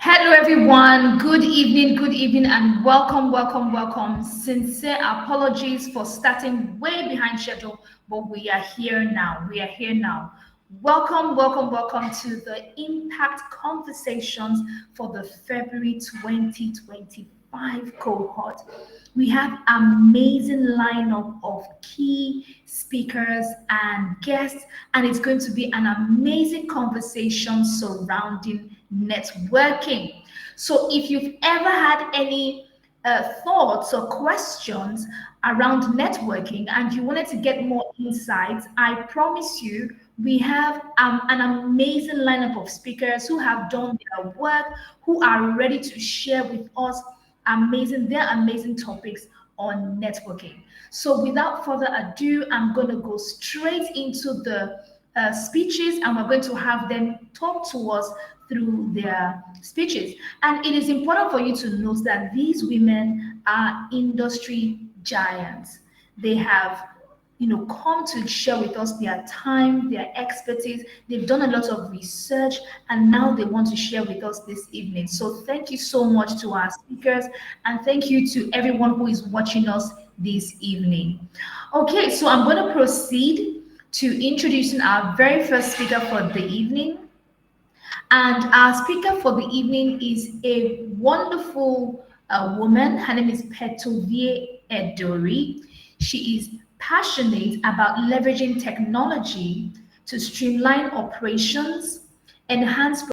Hello, everyone. Good evening, and welcome, welcome, welcome. Sincere apologies for starting way behind schedule, but we are here now. We are here now. Welcome, welcome, welcome to the Impact Conversations for the February 2025 cohort. We have amazing lineup of key speakers and guests, and it's going to be an amazing conversation surrounding networking. So if you've ever had any thoughts or questions around networking and you wanted to get more insights, I promise you we have an amazing lineup of speakers who have done their work, who are ready to share with us their amazing topics on networking. So without further ado, I'm going to go straight into the speeches, and we're going to have them talk to us through their speeches. And it is important for you to note that these women are industry giants. They have come to share with us their time, their expertise. They've done a lot of research, and now they want to share with us this evening. So thank you so much to our speakers, and thank you to everyone who is watching us this evening. Okay, so I'm going to proceed to introducing our very first speaker for the evening. And our speaker for the evening is a wonderful woman. Her name is Petovie Edori. She is passionate about leveraging technology to streamline operations, enhance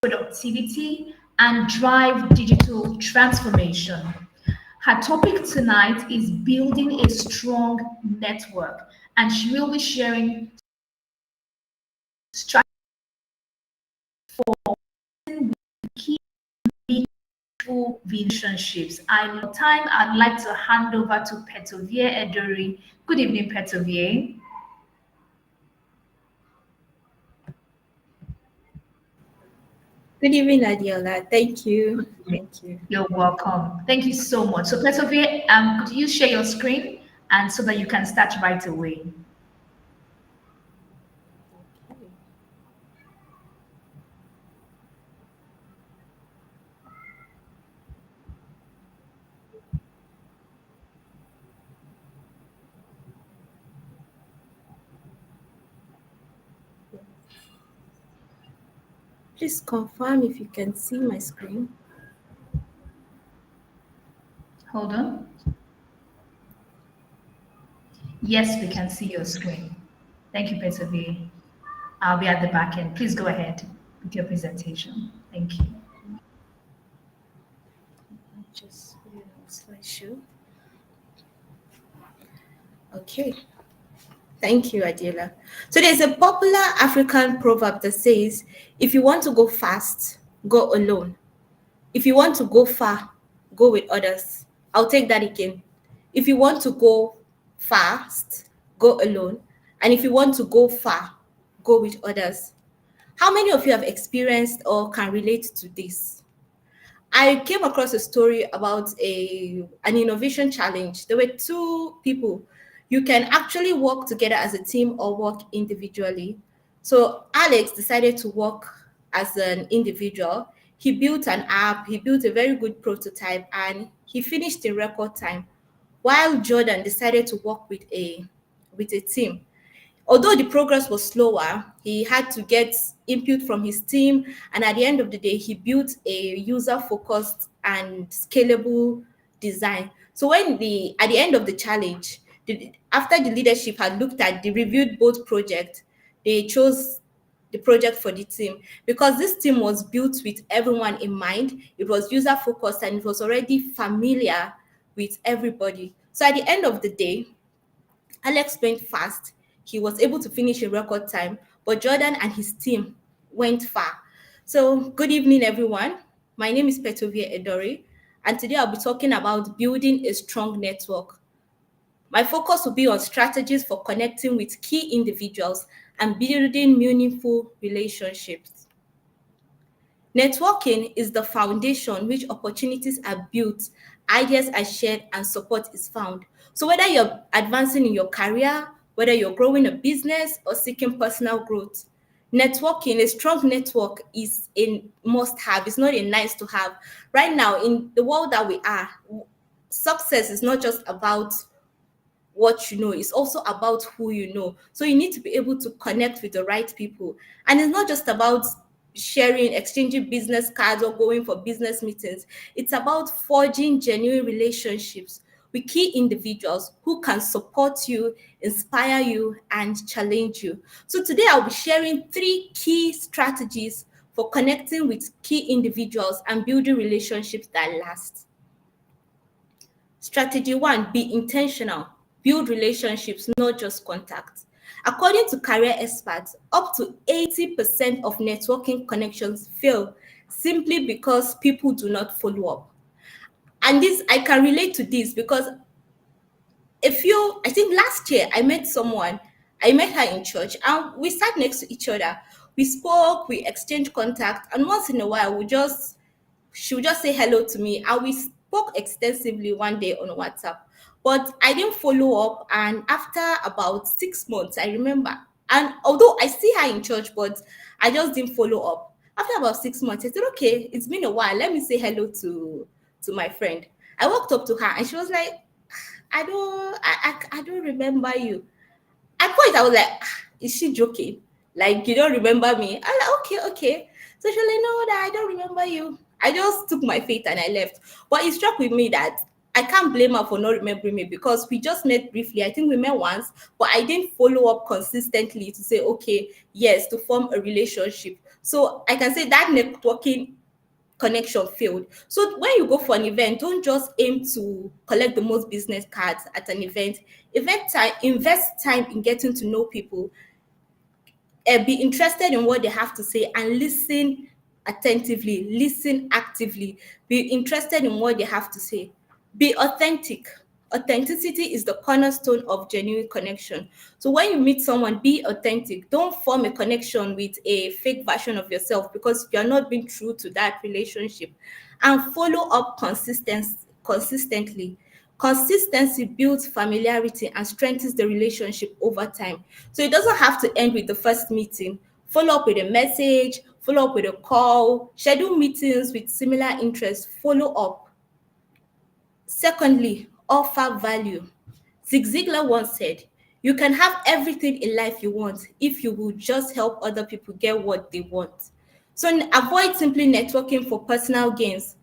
productivity, and drive digital transformation. Her topic tonight is building a strong network, and she will be sharing strategies for key meaningful relationships. I know time. I'd like to hand over to Petovie Edori. Good evening, Petovie. Good evening, Adiola. Thank you. Thank you. You're welcome. Thank you so much. So, Petovie, could you share your screen and so that you can start right away? Okay. Please confirm if you can see my screen. Hold on. Yes, we can see your screen. Thank you, Petovie. I'll be at the back end. Please go ahead with your presentation. Thank you. Just put it on slideshow. Okay. Thank you, Adiola. So there's a popular African proverb that says, if you want to go fast, go alone. If you want to go far, go with others. I'll take that again. If you want to go fast, go alone. And if you want to go far, go with others. How many of you have experienced or can relate to this? I came across a story about an innovation challenge. There were two people. You can actually work together as a team or work individually. So Alex decided to work as an individual. He built an app, he built a very good prototype, and he finished in record time. While Jordan decided to work with a team. Although the progress was slower, he had to get input from his team, and at the end of the day, he built a user-focused and scalable design. So when the at the end of the challenge, after the leadership had looked at the reviewed both projects, they chose the project for the team because this team was built with everyone in mind. It was user focused and it was already familiar with everybody. So at the end of the day, Alex went fast. He was able to finish in record time, but Jordan and his team went far. So, good evening, everyone. My name is Petovie Edori, and today I'll be talking about building a strong network. My focus will be on strategies for connecting with key individuals and building meaningful relationships. Networking is the foundation which opportunities are built, ideas are shared, and support is found. So, whether you're advancing in your career, whether you're growing a business or seeking personal growth, Networking, a strong network is a must have. It's not a nice to have. Right now, in the world that we are, success is not just about what you know, it's also about who you know. So you need to be able to connect with the right people. And it's not just about sharing, exchanging business cards or going for business meetings. It's about forging genuine relationships with key individuals who can support you, inspire you, and challenge you. So today I'll be sharing 3 key strategies for connecting with key individuals and building relationships that last. Strategy 1, be intentional. Build relationships, not just contacts. According to career experts, up to 80% of networking connections fail simply because people do not follow up. And this, I can relate to this because I think last year I met someone, I met her in church and we sat next to each other. We spoke, we exchanged contact, and once in a while she would just say hello to me. And we spoke extensively one day on WhatsApp, but I didn't follow up. And after about 6 months, I remember, and although I see her in church, but I just didn't follow up. After about 6 months, I said, okay, it's been a while. Let me say hello to my friend. I walked up to her and she was like, I don't remember you. At point, I was like, is she joking? Like, you don't remember me? I'm like, okay, okay. So she's like, no, that I don't remember you. I just took my faith and I left. But it struck with me that I can't blame her for not remembering me because we just met briefly. I think we met once, but I didn't follow up consistently to say, okay, yes, to form a relationship. So I can say that networking connection failed. So when you go for an event, don't just aim to collect the most business cards at an event. Event time, invest time in getting to know people, be interested in what they have to say and listen attentively, listen actively, be interested in what they have to say. Be authentic. Authenticity is the cornerstone of genuine connection. So when you meet someone, be authentic. Don't form a connection with a fake version of yourself because you're not being true to that relationship. And follow up consistently. Consistency builds familiarity and strengthens the relationship over time. So it doesn't have to end with the first meeting. Follow up with a message, follow up with a call, schedule meetings with similar interests, follow up. Secondly, offer value. Zig Ziglar once said, you can have everything in life you want if you will just help other people get what they want. So avoid simply networking for personal gains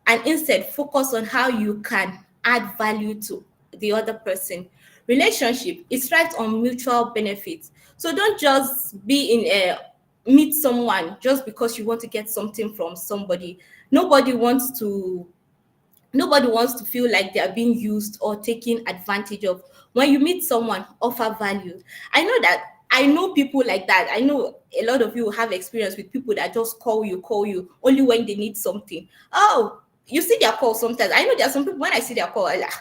and instead focus on how you can add value to the other person. Relationship is thrives on mutual benefits. So don't just be in a meet someone just because you want to get something from somebody. Nobody wants to Nobody wants to feel like they are being used or taken advantage of. When you meet someone, offer value. I know people like that. I know a lot of you have experience with people that just call you only when they need something. Oh, you see their call sometimes. I know there are some people when I see their call, I'm like,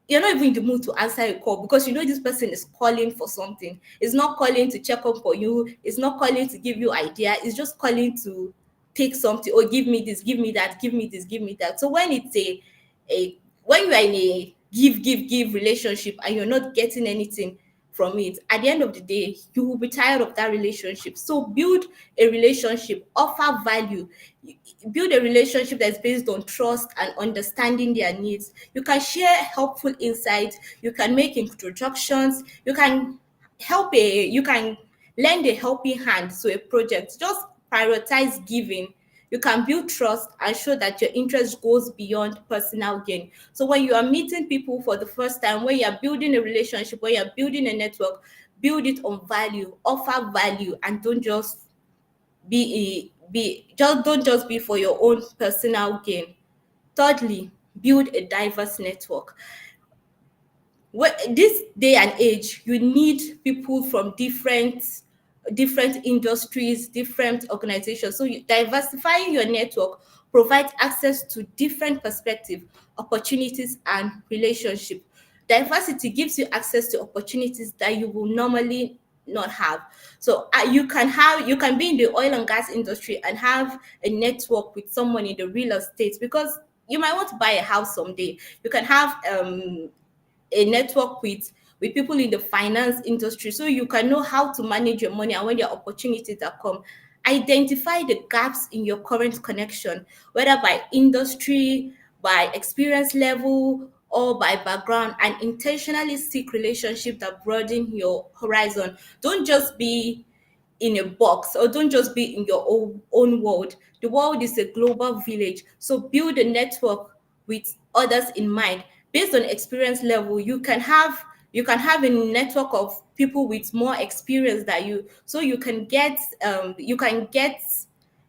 you're not even in the mood to answer a call because you know this person is calling for something. It's not calling to check up for you. It's not calling to give you idea. It's just calling to take something or give me this, give me that, give me this, give me that. So when it's a when you are in a give relationship and you're not getting anything from it, at the end of the day, you will be tired of that relationship. So build a relationship, offer value, build a relationship that's based on trust and understanding their needs. You can share helpful insights, you can make introductions, you can lend a helping hand to a project. Just prioritize giving. You can build trust and show that your interest goes beyond personal gain. So when you are meeting people for the first time, when you are building a relationship, when you are building a network, build it on value, offer value, and don't just be for your own personal gain. Thirdly, build a diverse network. This day and age, you need people from different industries, different organizations. So diversifying your network provides access to different perspectives, opportunities, and relationship. Diversity gives you access to opportunities that you will normally not have. So you can be in the oil and gas industry and have a network with someone in the real estate because you might want to buy a house someday. You can have a network with with people in the finance industry, so you can know how to manage your money and when there are opportunities that come. Identify the gaps in your current connection, whether by industry, by experience level, or by background, and intentionally seek relationships that broaden your horizon. Don't just be in a box, or don't just be in your own world. The world is a global village, so build a network with others in mind. Based on experience level, you can have a network of people with more experience than you, so you can get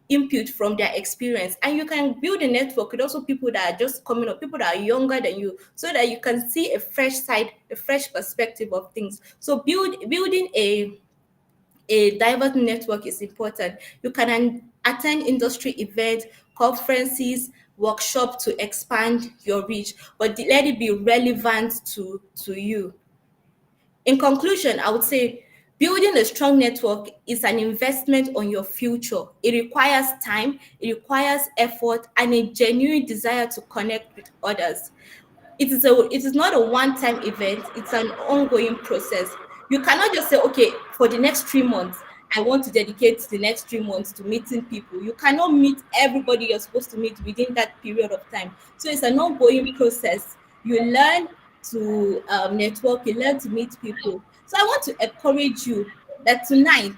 input from their experience, and you can build a network with also people that are just coming up, people that are younger than you, so that you can see a fresh side, a fresh perspective of things. So building a diverse network is important. You can attend industry events, conferences, workshop to expand your reach, but let it be relevant to you. In conclusion, I would say building a strong network is an investment on your future. It requires time, it requires effort, and a genuine desire to connect with others. It is not a one-time event, it's an ongoing process. You cannot just say, okay, for the next 3 months, I want to dedicate the next 3 months to meeting people. You cannot meet everybody you're supposed to meet within that period of time. So it's an ongoing process. You learn to network, you learn to meet people. So I want to encourage you that tonight,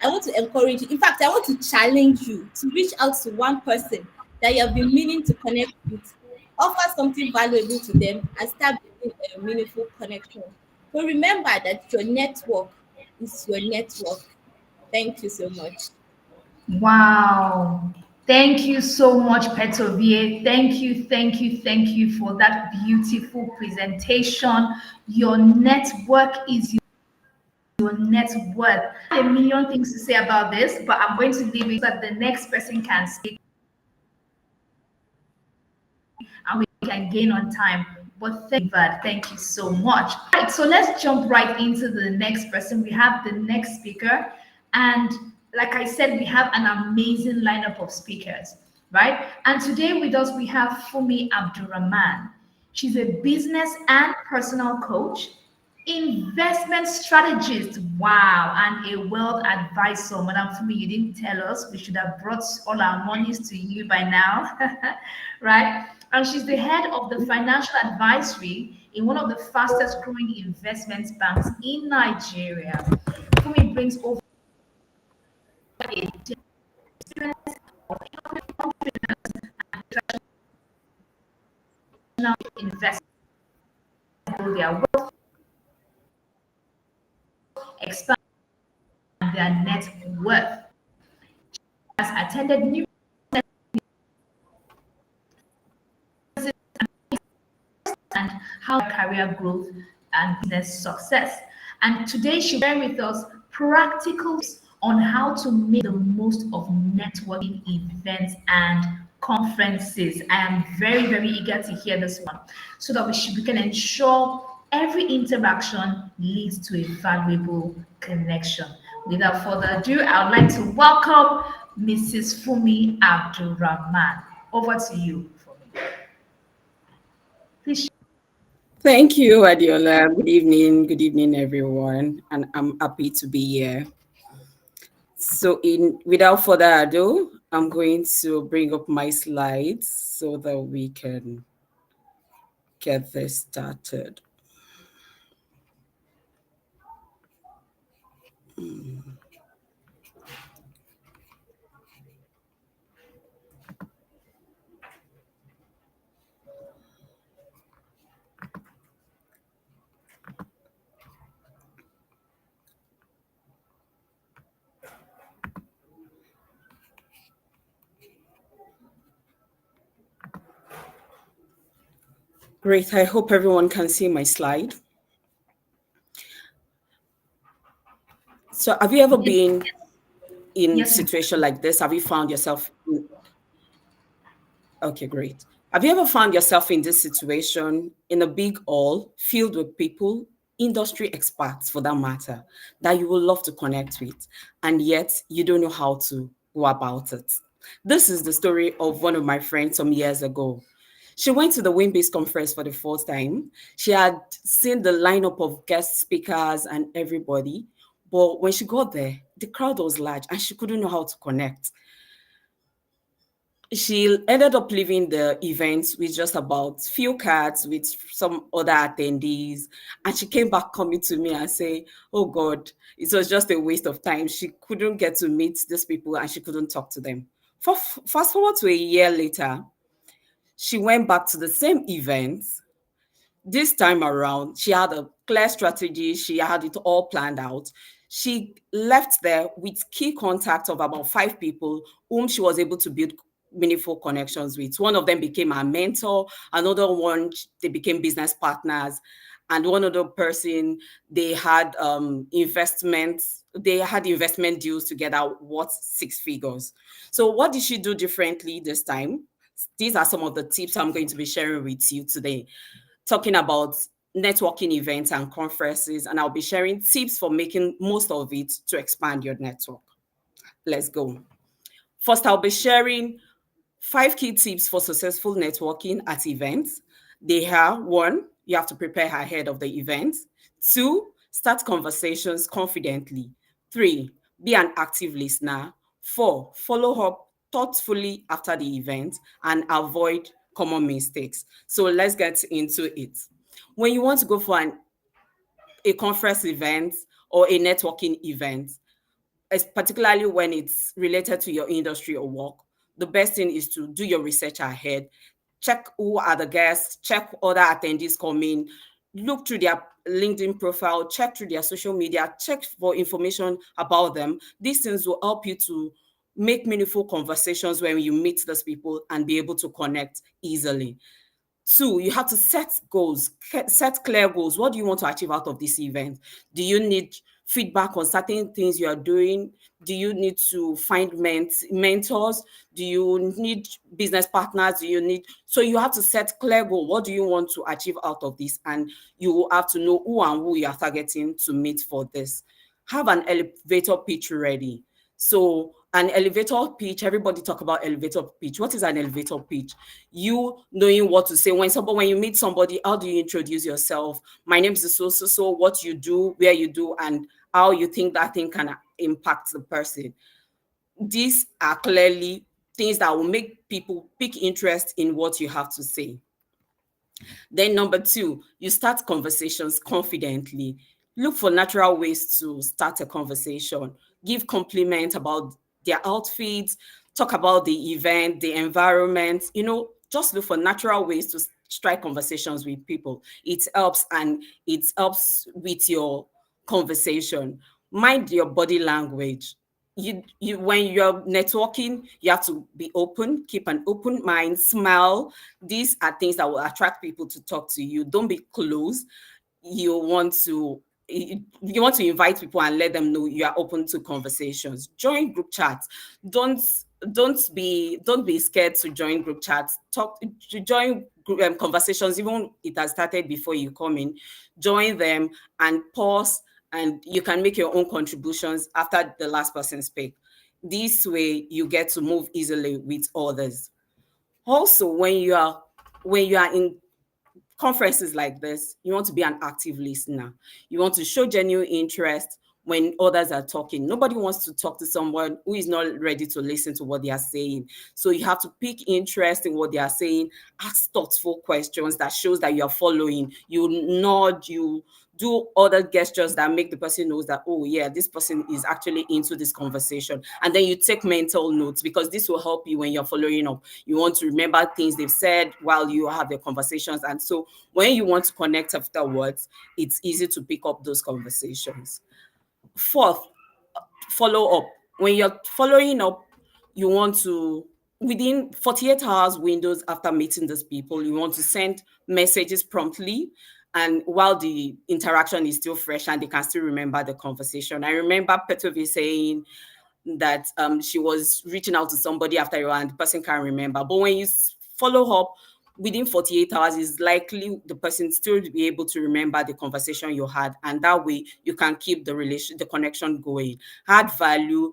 I want to encourage you. In fact, I want to challenge you to reach out to one person that you have been meaning to connect with, offer something valuable to them, and start building a meaningful connection. So remember that your network is your network. Thank you so much. Wow. Thank you so much, Petovie. Thank you for that beautiful presentation. Your network is your net worth. A million things to say about this, but I'm going to leave it so that the next person can speak and we can gain on time. But thank you so much. Right, so let's jump right into the next person. We have the next speaker, and like I said, we have an amazing lineup of speakers, right? And today with us we have Fumi Abdurrahman. She's a business and personal coach, investment strategist, wow, and a wealth advisor. Madam Fumi, you didn't tell us. We should have brought all our monies to you by now, right? And she's the head of the financial advisory in one of the fastest growing investment banks in Nigeria. Fumi brings over a experience of international investment, their wealth, expand their net worth. Has attended numerous and how career growth and business success. And today she'll share with us practical tips on how to make the most of networking events and conferences. I am very eager to hear this one so that we can ensure every interaction leads to a valuable connection. Without further ado, I would like to welcome Mrs. Fumi Abdurrahman. Over to you, Fumi. Please. Thank you, Adiola. Good evening, everyone, and I'm happy to be here. So, in without further ado, I'm going to bring up my slides so that we can get this started. Great. I hope everyone can see my slide. So, have you ever been in a Yes, ma'am. situation like this? Have you found yourself? Okay, great. Have you ever found yourself in this situation in a big hall filled with people, industry experts for that matter, that you would love to connect with, and yet you don't know how to go about it? This is the story of one of my friends some years ago. She went to the Win-based conference for the first time. She had seen the lineup of guest speakers and everybody, but when she got there, the crowd was large and she couldn't know how to connect. She ended up leaving the event with just about few cards with some other attendees, and she came back coming to me and say, oh god, it was just a waste of time. She couldn't get to meet these people and she couldn't talk to them. Fast forward to a year later, she went back to the same event. This time around, she had a clear strategy. She had it all planned out. She left there with key contacts of about 5 people whom she was able to build meaningful connections with. One of them became her mentor, another one, they became business partners, and one other person, they had investment deals together worth 6 figures. So what did she do differently this time? These are some of the tips I'm going to be sharing with you today, talking about networking events and conferences, and I'll be sharing tips for making most of it to expand your network. Let's go. First, I'll be sharing 5 key tips for successful networking at events. They are: 1, you have to prepare ahead of the event. 2, start conversations confidently. 3, be an active listener. 4, follow up thoughtfully after the event and avoid common mistakes. So let's get into it. When you want to go for a conference event or a networking event, particularly when it's related to your industry or work, the best thing is to do your research ahead. Check who are the guests, check other attendees coming, look through their LinkedIn profile, check through their social media, check for information about them. These things will help you to make meaningful conversations when you meet those people and be able to connect easily. 2, you have to set goals, set clear goals. What do you want to achieve out of this event? Do you need feedback on certain things you are doing? Do you need to find mentors? Do you need business partners? So you have to set clear goal. What do you want to achieve out of this? And you have to know who and who you are targeting to meet for this. Have an elevator pitch ready. So an elevator pitch, everybody talk about elevator pitch. What is an elevator pitch? You knowing what to say when you meet somebody. How do you introduce yourself? My name is so, what you do, where you do, and how you think that thing can impact the person. These are clearly things that will make people pick interest in what you have to say. Then number 2, you start conversations confidently. Look for natural ways to start a conversation. Give compliments about their outfits, talk about the event, the environment, just look for natural ways to strike conversations with people. It helps, and it helps with your conversation. Mind your body language. You when you're networking, you have to be open, keep an open mind, smile. These are things that will attract people to talk to you. Don't be closed. You want to invite people and let them know you are open to conversations. Join group chats. Don't be scared to join group chats. Join conversations, even it has started before you come in. Join them and pause, and you can make your own contributions after the last person speak. This way you get to move easily with others. Also, when you are in conferences like this, you want to be an active listener. You want to show genuine interest when others are talking. Nobody wants to talk to someone who is not ready to listen to what they are saying. So you have to pick interest in what they are saying, ask thoughtful questions that shows that you are following. You nod, you do other gestures that make the person knows that, oh yeah, this person is actually into this conversation. And then you take mental notes, because this will help you when you're following up. You want to remember things they've said while you have the conversations. And so when you want to connect afterwards, it's easy to pick up those conversations. 4th, follow up. When you're following up, you want to, within 48 hours windows after meeting these people, you want to send messages promptly, and while the interaction is still fresh and they can still remember the conversation. I remember Petrovi saying that she was reaching out to somebody after a while and the person can't remember. But when you follow up within 48 hours, it's likely the person still to be able to remember the conversation you had. And that way you can keep the connection going. Add value.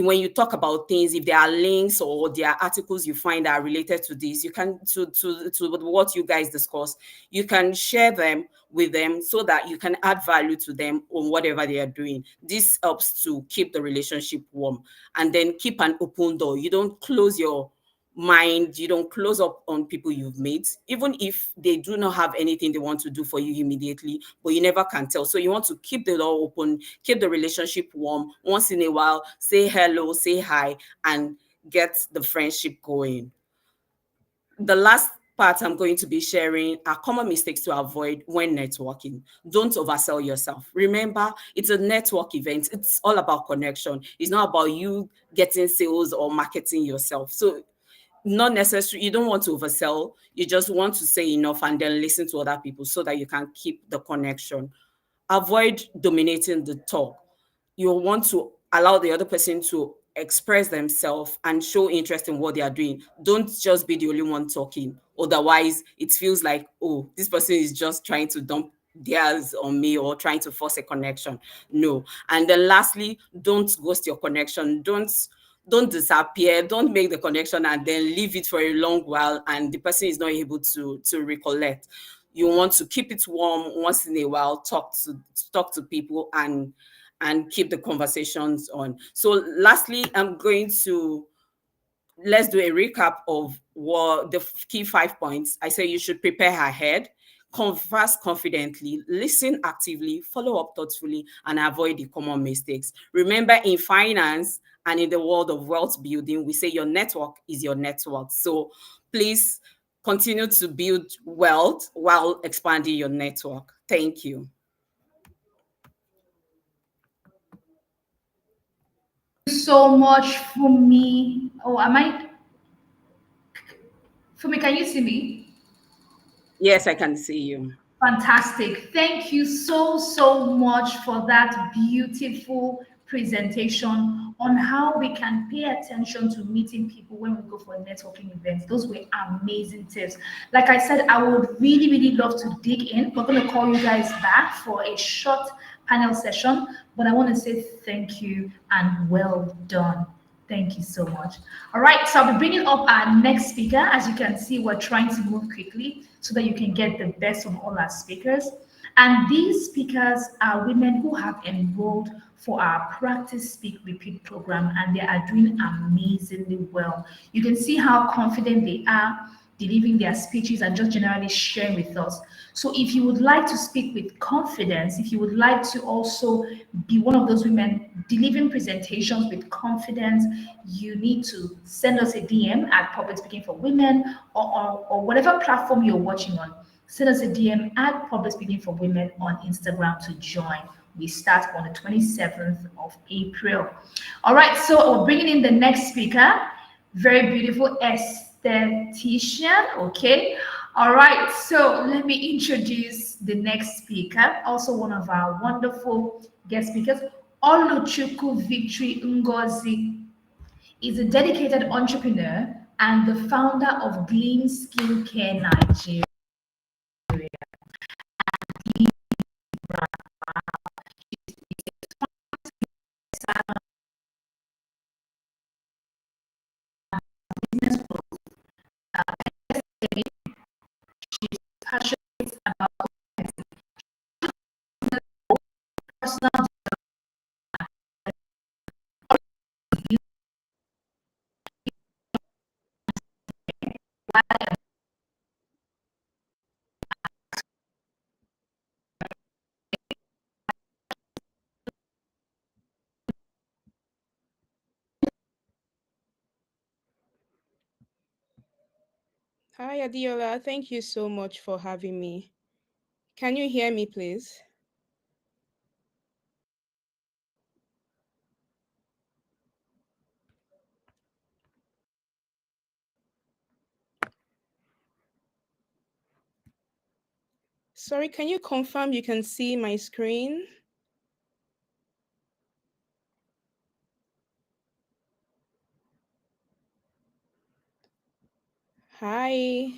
when you talk about things, if there are links or there are articles you find that are related to this, you can to what you guys discuss, you can share them with them so that you can add value to them on whatever they are doing. This helps to keep the relationship warm, and then keep an open door. You don't close your mind, you don't close up on people you've met, even if they do not have anything they want to do for you immediately, but you never can tell. So you want to keep the door open, keep the relationship warm. Once in a while, say hello, say hi, and get the friendship going. The last part I'm going to be sharing are common mistakes to avoid when networking. Don't oversell yourself. Remember, it's a network event. It's all about connection. It's not about you getting sales or marketing yourself. So not necessary, you don't want to oversell. You just want to say enough and then listen to other people so that you can keep the connection. Avoid dominating the talk. You want to allow the other person to express themselves and show interest in what they are doing. Don't just be the only one talking. Otherwise, it feels like, oh, this person is just trying to dump theirs on me or trying to force a connection. No. And then lastly, don't ghost your connection. Don't disappear. Don't make the connection and then leave it for a long while and the person is not able to recollect. You want to keep it warm. Once in a while, talk to people and keep the conversations on. So lastly, I'm going to let's do a recap of what the key 5 points. I say you should prepare ahead, converse confidently, listen actively, follow up thoughtfully, and avoid the common mistakes. Remember, in finance and in the world of wealth building, we say your network is your network. So please continue to build wealth while expanding your network. Thank you. So much for me. Oh, am I? For me, can you see me? Yes, I can see you. Fantastic. Thank you so, so much for that beautiful presentation on how we can pay attention to meeting people when we go for networking events. Those were amazing tips. Like I said, I would really, really love to dig in. We're going to call you guys back for a short panel session, but I want to say thank you and well done. Thank you so much. All right, so I'll be bringing up our next speaker. As you can see, we're trying to move quickly so that you can get the best from all our speakers. And these speakers are women who have enrolled for our Practice Speak Repeat program, and they are doing amazingly well. You can see how confident they are delivering their speeches and just generally sharing with us. So if you would like to speak with confidence, if you would like to also be one of those women delivering presentations with confidence, you need to send us a DM at Public Speaking for Women or whatever platform you're watching on. Send us a DM at Public Speaking for Women on Instagram to join. We start on the 27th of April. All right, so we're bringing in the next speaker. Very beautiful esthetician. Okay. All right. So let me introduce the next speaker, also one of our wonderful guest speakers, Oluchuku Victory Ngozi is a dedicated entrepreneur and the founder of Gleam Skincare Nigeria. Passionate about personal Hi, Adiola. Thank you so much for having me. Can you hear me, please? Sorry, can you confirm you can see my screen? Hi.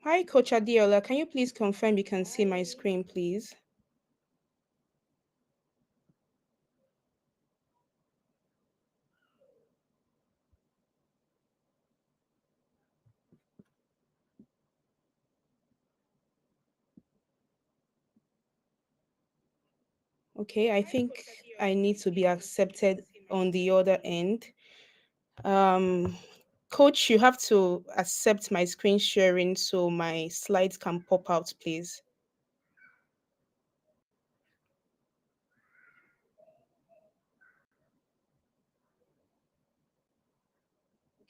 Hi, Coach Adiola. Can you please confirm you can see my screen, please? Okay, I think I need to be accepted on the other end. Um, Coach, you have to accept my screen sharing so my slides can pop out, please.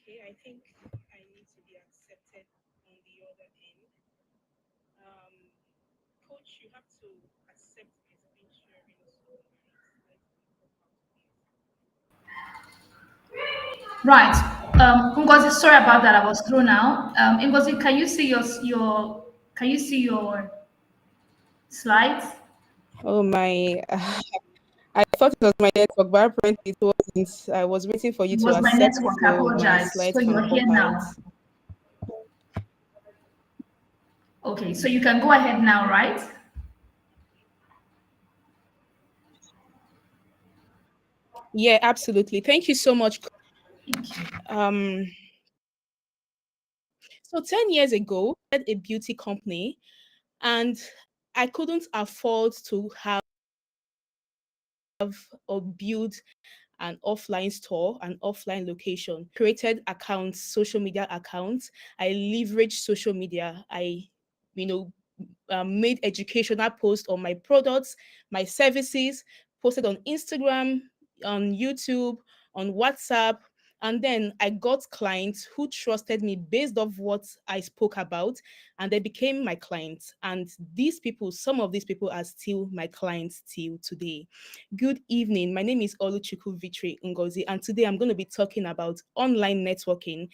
Okay, I think I need to be accepted on the other end. Um, Coach, you have to accept my screen sharing so my slides can pop out, please. Right. Ngozi, sorry about that. I was through now. Ngozi, can you see your can you see your slides? Oh my, I thought it was my network, but apparently it wasn't. I was waiting for you It to was my accept network. I so my apologize. So slides can you're pop here out. now. Okay, so you can go ahead now, right? Yeah, absolutely. Thank you so much. Thank you. Um, so 10 years ago, I had a beauty company and I couldn't afford to have or build an offline store, an offline location, created accounts, social media accounts. I leveraged social media. You know, made educational posts on my products, my services, posted on Instagram, on YouTube, on WhatsApp. And then I got clients who trusted me based off what I spoke about, and they became my clients. And these people, some of these people are still my clients till today. Good evening. My name is Oluchukwu Vitri Ngozi, and today I'm going to be talking about online networking,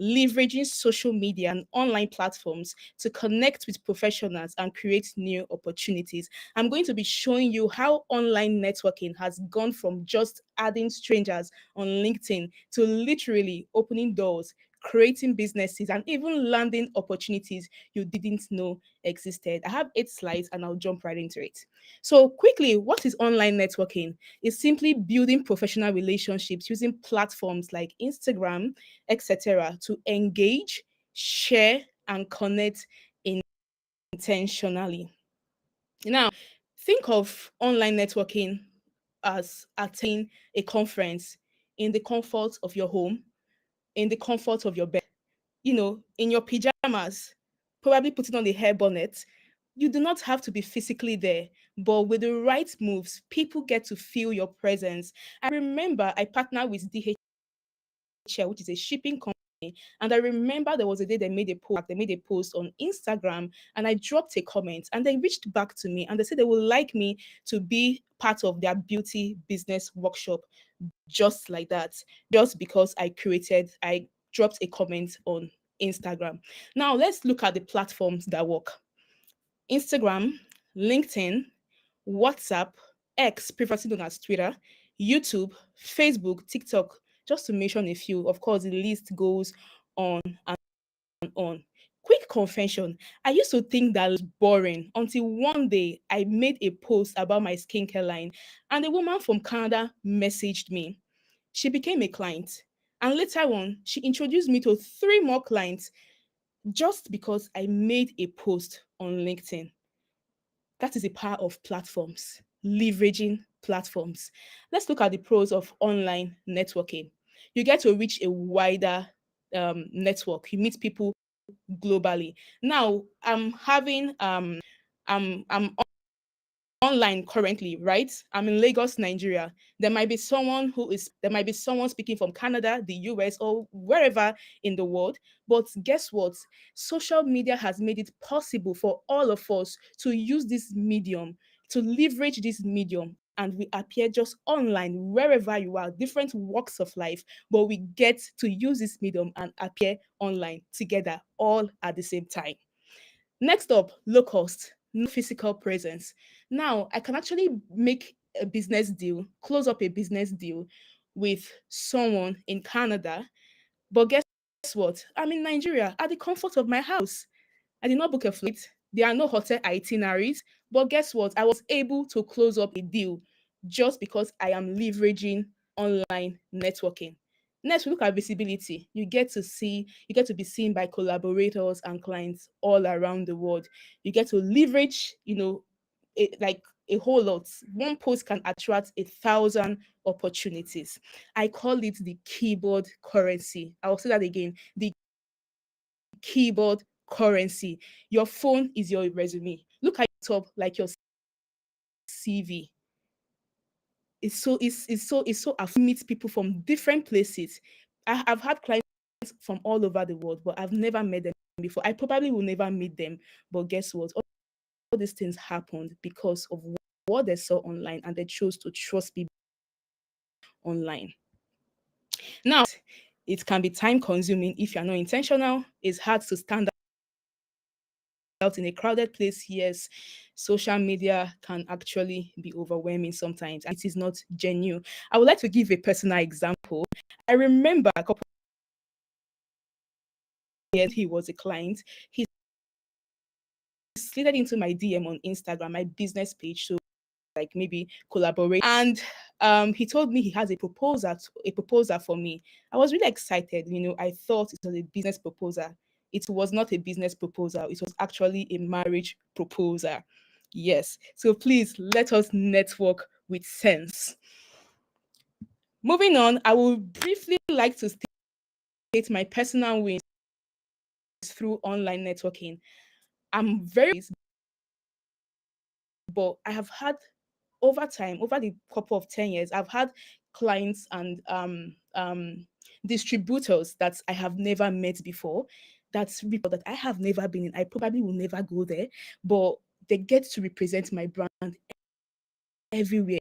leveraging social media and online platforms to connect with professionals and create new opportunities. I'm going to be showing you how online networking has gone from just adding strangers on LinkedIn to literally opening doors, creating businesses, and even landing opportunities you didn't know existed. I have 8 slides and I'll jump right into it. So, quickly, what is online networking? It's simply building professional relationships using platforms like Instagram, etc., to engage, share, and connect intentionally. Now, think of online networking as attending a conference in the comfort of your home, in the comfort of your bed, in your pajamas, probably putting on a hair bonnet. You do not have to be physically there, but with the right moves, people get to feel your presence. I remember I partnered with DHL, which is a shipping company. And I remember there was a day they made a post on Instagram, and I dropped a comment, and they reached back to me and they said they would like me to be part of their beauty business workshop, just like that, just because I dropped a comment on Instagram. Now let's look at the platforms that work. Instagram, LinkedIn, WhatsApp, X, previously known as Twitter, YouTube, Facebook, TikTok, just to mention a few. Of course, the list goes on and on. Quick confession, I used to think that was boring until one day I made a post about my skincare line, and a woman from Canada messaged me. She became a client. And later on, she introduced me to 3 more clients just because I made a post on LinkedIn. That is the power of platforms, leveraging platforms. Let's look at the pros of online networking. You get to reach a wider network. You meet people globally. Now, I'm online currently, right? I'm in Lagos, Nigeria. There might be someone speaking from Canada, the US, or wherever in the world. But guess what? Social media has made it possible for all of us to use this medium, to leverage this medium, and we appear just online wherever you are, different walks of life, but we get to use this medium and appear online together all at the same time. Next up, low cost, no physical presence. Now, I can actually make a business deal, close up a business deal with someone in Canada, but guess what? I'm in Nigeria at the comfort of my house. I did not book a flight. There are no hotel itineraries. But guess what? I was able to close up a deal just because I am leveraging online networking. Next, we look at visibility. You get to be seen by collaborators and clients all around the world. You get to leverage, like a whole lot. One post can attract 1,000 opportunities. I call it the keyboard currency. I'll say that again. The keyboard currency. Your phone is your resume. Look at your top like your CV. It's so meet people from different places. I've had clients from all over the world, but I've never met them before. I probably will never meet them. But guess what? All these things happened because of what they saw online, and they chose to trust people online. Now, it can be time consuming if you're not intentional. It's hard to stand out in a crowded place. Yes, social media can actually be overwhelming sometimes. It is not genuine. I would like to give a personal example. I remember a couple of years he was a client. He slid into my DM on Instagram, my business page. So like maybe collaborate, and he told me he has a proposal for me. I was really excited. I thought it was a business proposal. It was not a business proposal. It was actually a marriage proposal. Yes, so please let us network with sense. Moving on, I would briefly like to state my personal wins through online networking. I'm very, but I have had over time, over the couple of 10 years, I've had clients and distributors that I have never met before. That's people that I have never been in. I probably will never go there, but they get to represent my brand everywhere.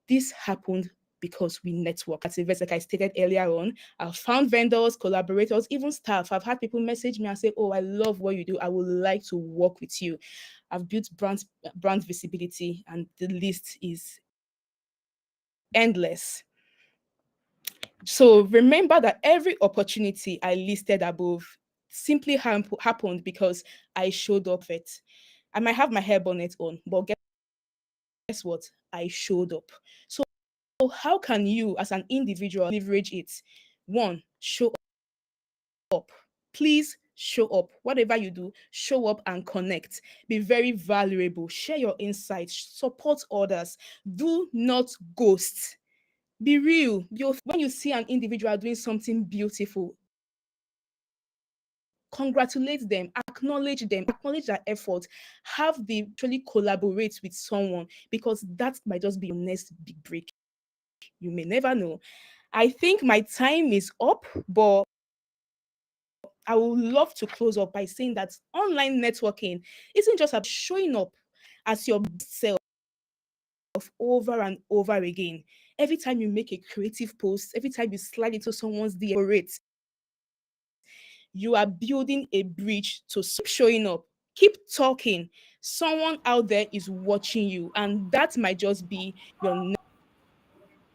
This happened because we network. As events, like I stated earlier on, I've found vendors, collaborators, even staff. I've had people message me and say, "Oh, I love what you do. I would like to work with you." I've built brand visibility, and the list is endless. So remember that every opportunity I listed above simply happened because I showed up it. I might have my hair bonnet on, but guess what? I showed up. So how can you as an individual leverage it? One, show up. Please show up. Whatever you do, show up and connect. Be very valuable. Share your insights. Support others. Do not ghost. Be real. When you see an individual doing something beautiful, congratulate them, acknowledge their effort, have them actually collaborate with someone, because that might just be your next big break. You may never know. I think my time is up, but I would love to close up by saying that online networking isn't just about showing up as your best self over and over again. Every time you make a creative post, every time you slide into someone's DM, you are building a bridge to showing up. Keep talking. Someone out there is watching you, and that might just be your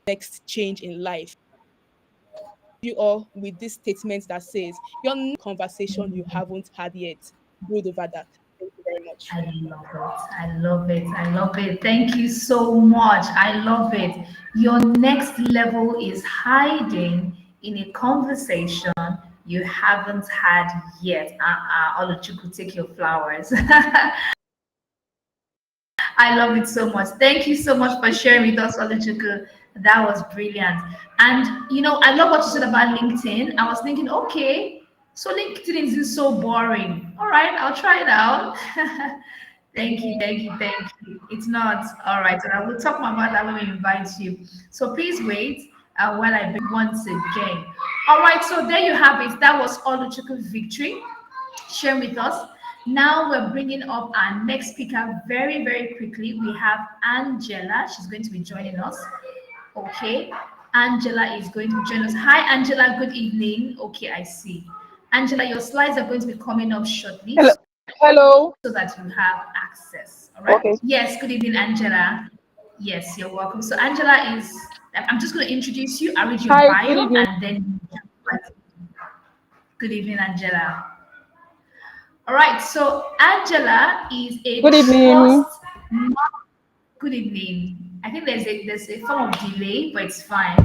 next change in life. You all with this statement that says your conversation you haven't had yet. Brood over that. Thank you very much. I love it. I love it. I love it. Thank you so much. I love it. Your next level is hiding in a conversation you haven't had yet. Oluchukwu, take your flowers. I love it so much. Thank you so much for sharing with us, Oluchukwu. That was brilliant. And I love what you said about LinkedIn. I was thinking, okay, so LinkedIn is so boring. All right, I'll try it out. Thank you, thank you, thank you. It's not all right, and I will talk more about that when we invite you. So please wait while I bring once again. All right, so there you have it. That was Oluchukwu's victory. Share with us. Now we're bringing up our next speaker very, very quickly. We have Angela. She's going to be joining us. Okay. Angela is going to join us. Hi, Angela. Good evening. Okay, I see. Angela, your slides are going to be coming up shortly Hello. Hello. so that you have access. All right. Okay. Yes, good evening, Angela. Yes, you're welcome. So Angela is, I'm just going to introduce you. I'll read your Hi. Good bio evening. and then good evening, Angela. All right. So Angela is a Good evening. trust. Good evening. I think there's a form of delay, but it's fine.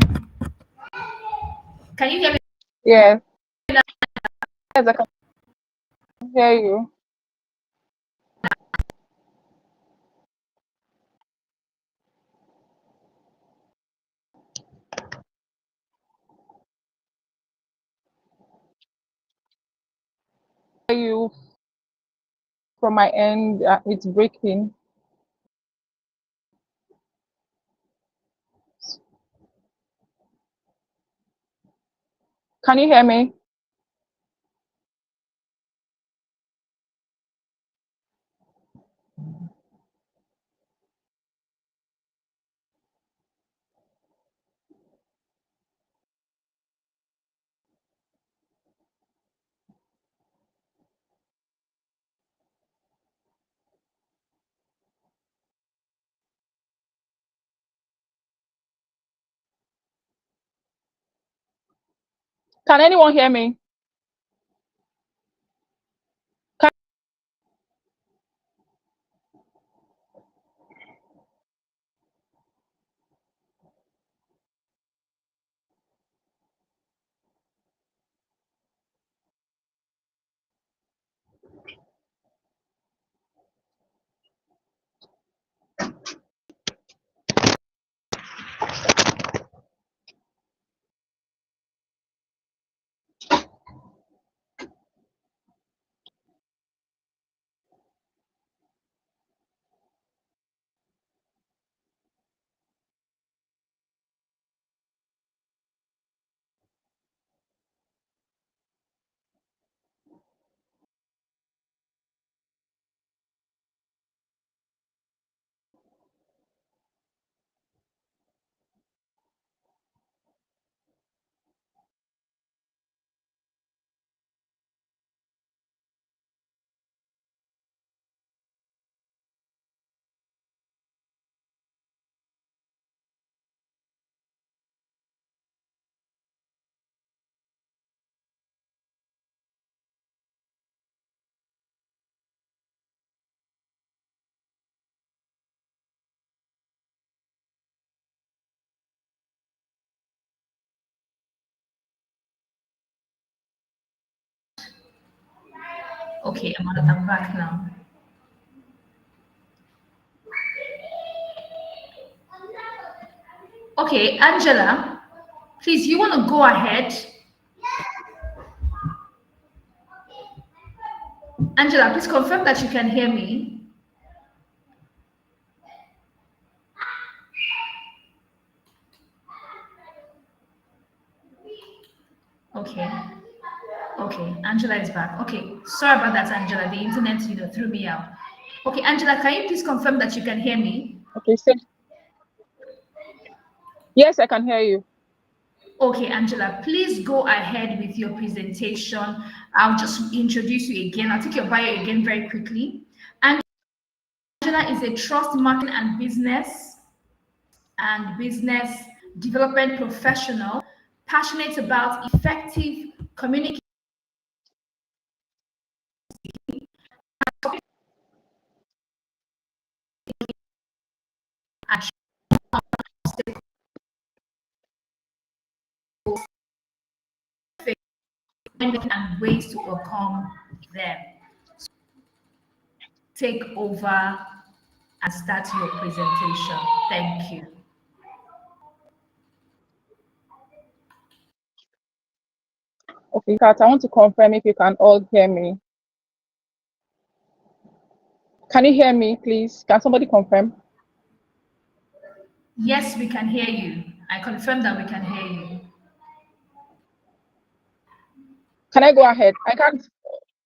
Can you hear me? Yes, yes, I can hear you. Hear you from my end. It's breaking. Can you hear me? Can anyone hear me? Can, Okay, I'm back now. Okay, Angela, please, you want to go ahead? Angela, please confirm that you can hear me. Okay. Okay, Angela is back. Okay, sorry about that, Angela. The internet, threw me out. Okay, Angela, can you please confirm that you can hear me? okay, yes, I can hear you. Okay, Angela, please go ahead with your presentation. I'll just introduce you again. I'll take your bio again very quickly. Angela is a trust marketing and business development professional, passionate about effective communication and ways to overcome them. Take over and start your presentation. Thank you. Okay, Kat, I want to confirm if you can all hear me. Can you hear me, please? Can somebody confirm? Yes, we can hear you. I confirm that we can hear you. Can I go ahead? I can't.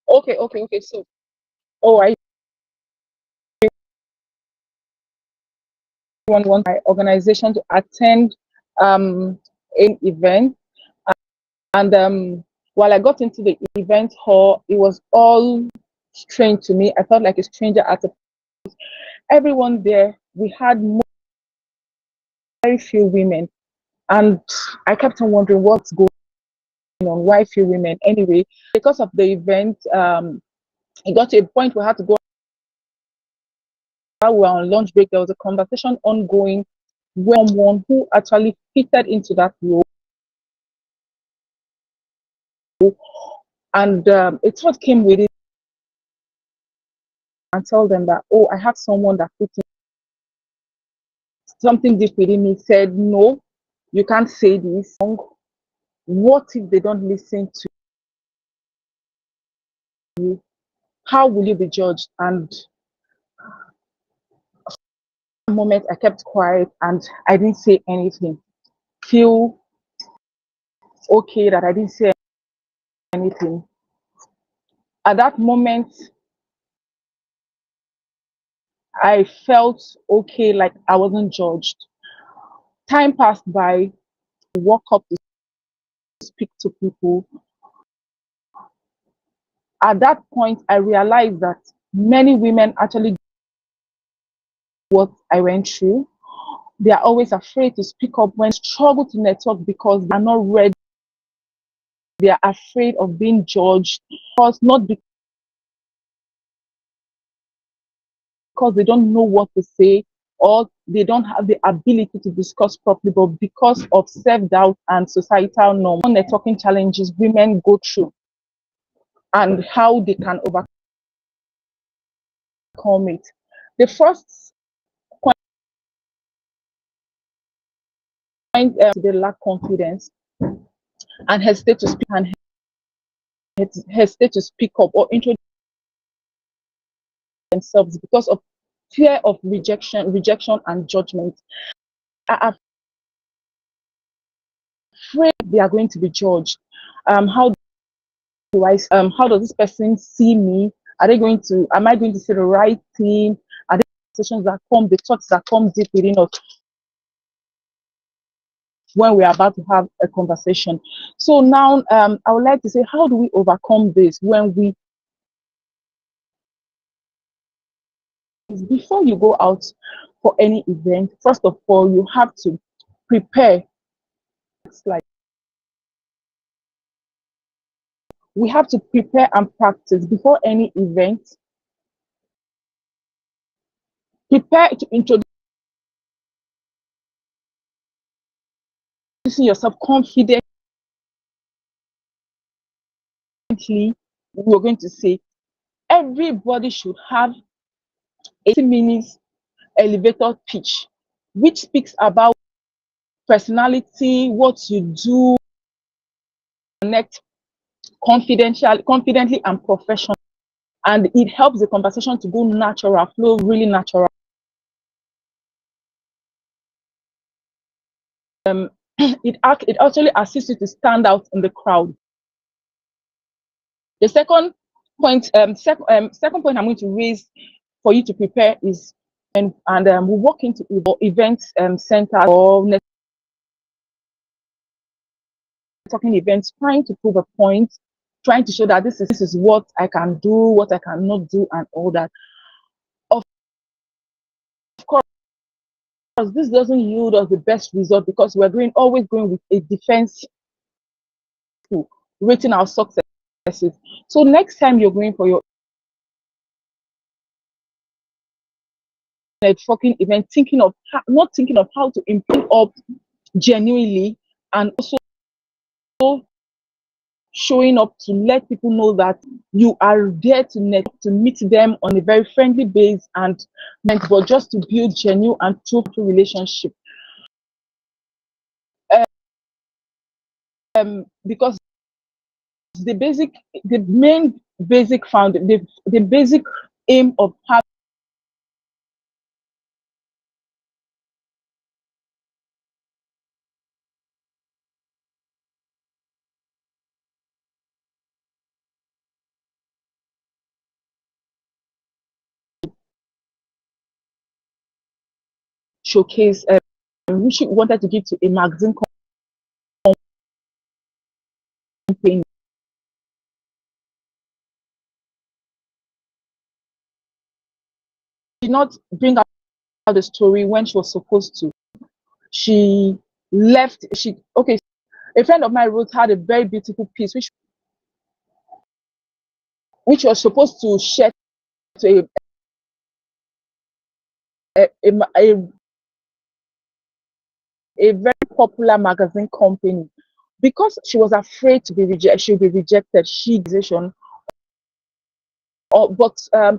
Okay, okay, okay. So, oh, I want my organization to attend an event, and while I got into the event hall, it was all strange to me. I felt like a stranger at the everyone there. We had very few women, and I kept on wondering what's going on. Why few women? Anyway, because of the event, it got to a point where I had to go. While we were on lunch break, there was a conversation ongoing with someone who actually fitted into that role. And a thought came with it and tell them that, oh, I have someone that fits in. Something deep within me said, no, you can't say this. What if they don't listen to you? How will you be judged? And for a moment, I kept quiet and I didn't say anything. Feel okay that I didn't say anything. At that moment, I felt okay, like I wasn't judged. Time passed by, I walk up to speak to people. At that point, I realized that many women actually do what I went through. They are always afraid to speak up when struggle to network because they are not ready. They are afraid of being judged, because not because they don't know what to say or they don't have the ability to discuss properly, but because of self-doubt and societal norms, networking challenges women go through and how they can overcome it. The first point, they lack confidence and hesitate to speak and hesitate to speak up or introduce themselves because of fear of rejection and judgment. Are afraid they are going to be judged. How do I? How does this person see me? Are they going to? Am I going to say the right thing? Are there decisions that come, the thoughts that come deep within us when we are about to have a conversation? So now, I would like to say, how do we overcome this when we? Before you go out for any event, first of all, you have to prepare. It's like we have to prepare and practice before any event. Prepare to introduce yourself confidently. We're going to say everybody should have 80 minutes elevator pitch, which speaks about personality, what you do, connect confidently and professionally. And it helps the conversation to go natural, flow really natural. It actually assists you to stand out in the crowd. The second point, second point I'm going to raise for you to prepare is, and we walk into events center or networking events, trying to prove a point, trying to show that this is what I can do, what I cannot do, and all that. Of course, this doesn't yield us the best result because we're always going with a defense to rating our successes. So next time you're going for your networking event, not thinking of how to improve up genuinely, and also showing up to let people know that you are there to meet them on a very friendly base and but just to build genuine and true relationship. Because the main basic the basic aim of having showcase, which we wanted to give to a magazine campaign. Did not bring out the story when she was supposed to. She left. A friend of mine had a very beautiful piece, which which was supposed to share to a, a, a, a very popular magazine company. Because she was afraid to be rejected, she'll be rejected. She decision. But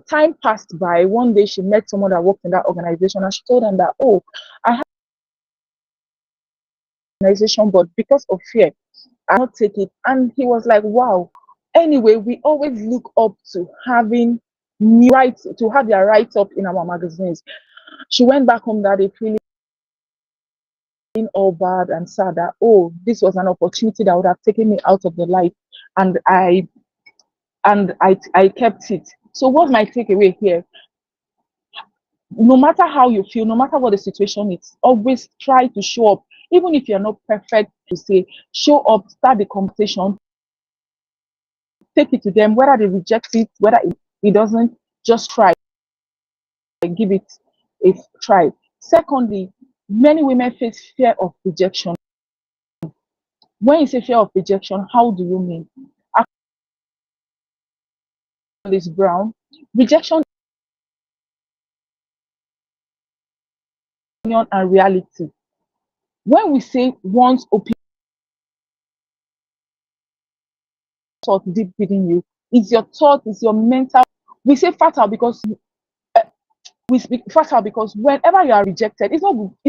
time passed by. One day she met someone that worked in that organization, and she told them that, oh, I have an organization, but because of fear, I cannot take it. And he was like, wow. Anyway, we always look up to having new rights, to have their rights up in our magazines. She went back home that day feeling all bad and sad that, oh, this was an opportunity that would have taken me out of the life, and I kept it. So what's my takeaway here? No matter how you feel, no matter what the situation is, always try to show up. Even if you're not perfect, to say, show up, start the conversation, take it to them, whether they reject it, whether it doesn't, just try, give it a try. Secondly, many women face fear of rejection. When you say fear of rejection, how do you mean? Alice Brown, rejection and reality. When we say one's opinion thought deep within you, it's your thought, it's your mental. We say fatal because we speak fatal because whenever you are rejected, it's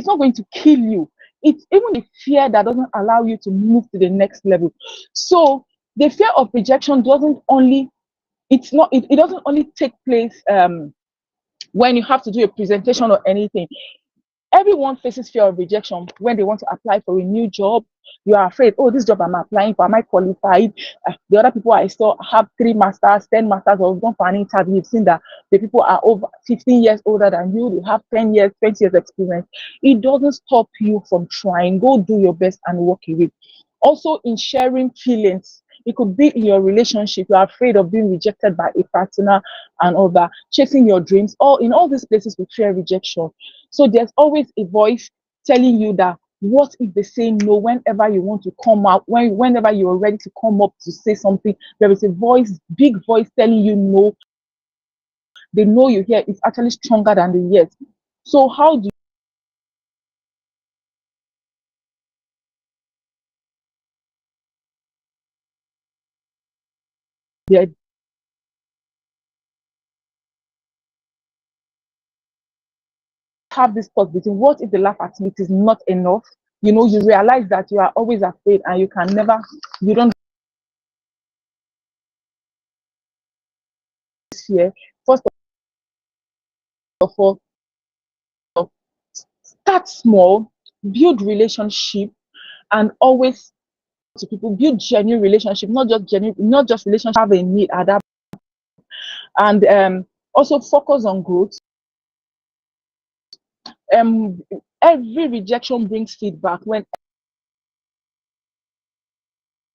not going to kill you. It's even a fear that doesn't allow you to move to the next level. So the fear of rejection doesn't only it doesn't only take place when you have to do a presentation or anything. Everyone faces fear of rejection when they want to apply for a new job. You are afraid, oh, this job I'm applying for, am I qualified? The other people I saw have 3 masters, 10 masters, or gone for an interview. You've seen that the people are over 15 years older than you. They have 10 years, 20 years experience. It doesn't stop you from trying. Go do your best and work away. Also, in sharing feelings, it could be in your relationship. You're afraid of being rejected by a partner and all that. Chasing your dreams, all in all these places we fear rejection. So there's always a voice telling you that what if they say no whenever you want to come out, whenever you're ready to come up to say something, there is a voice, big voice telling you no. The no you hear is actually stronger than the yes. So how do you have this thought between what if the laugh at me is not enough? You realize that you are always afraid and you don't fear. First of all, start small, build relationship, and always to people build genuine relationship, not just relationship have a need at that, and also focus on growth. Um, every rejection brings feedback. When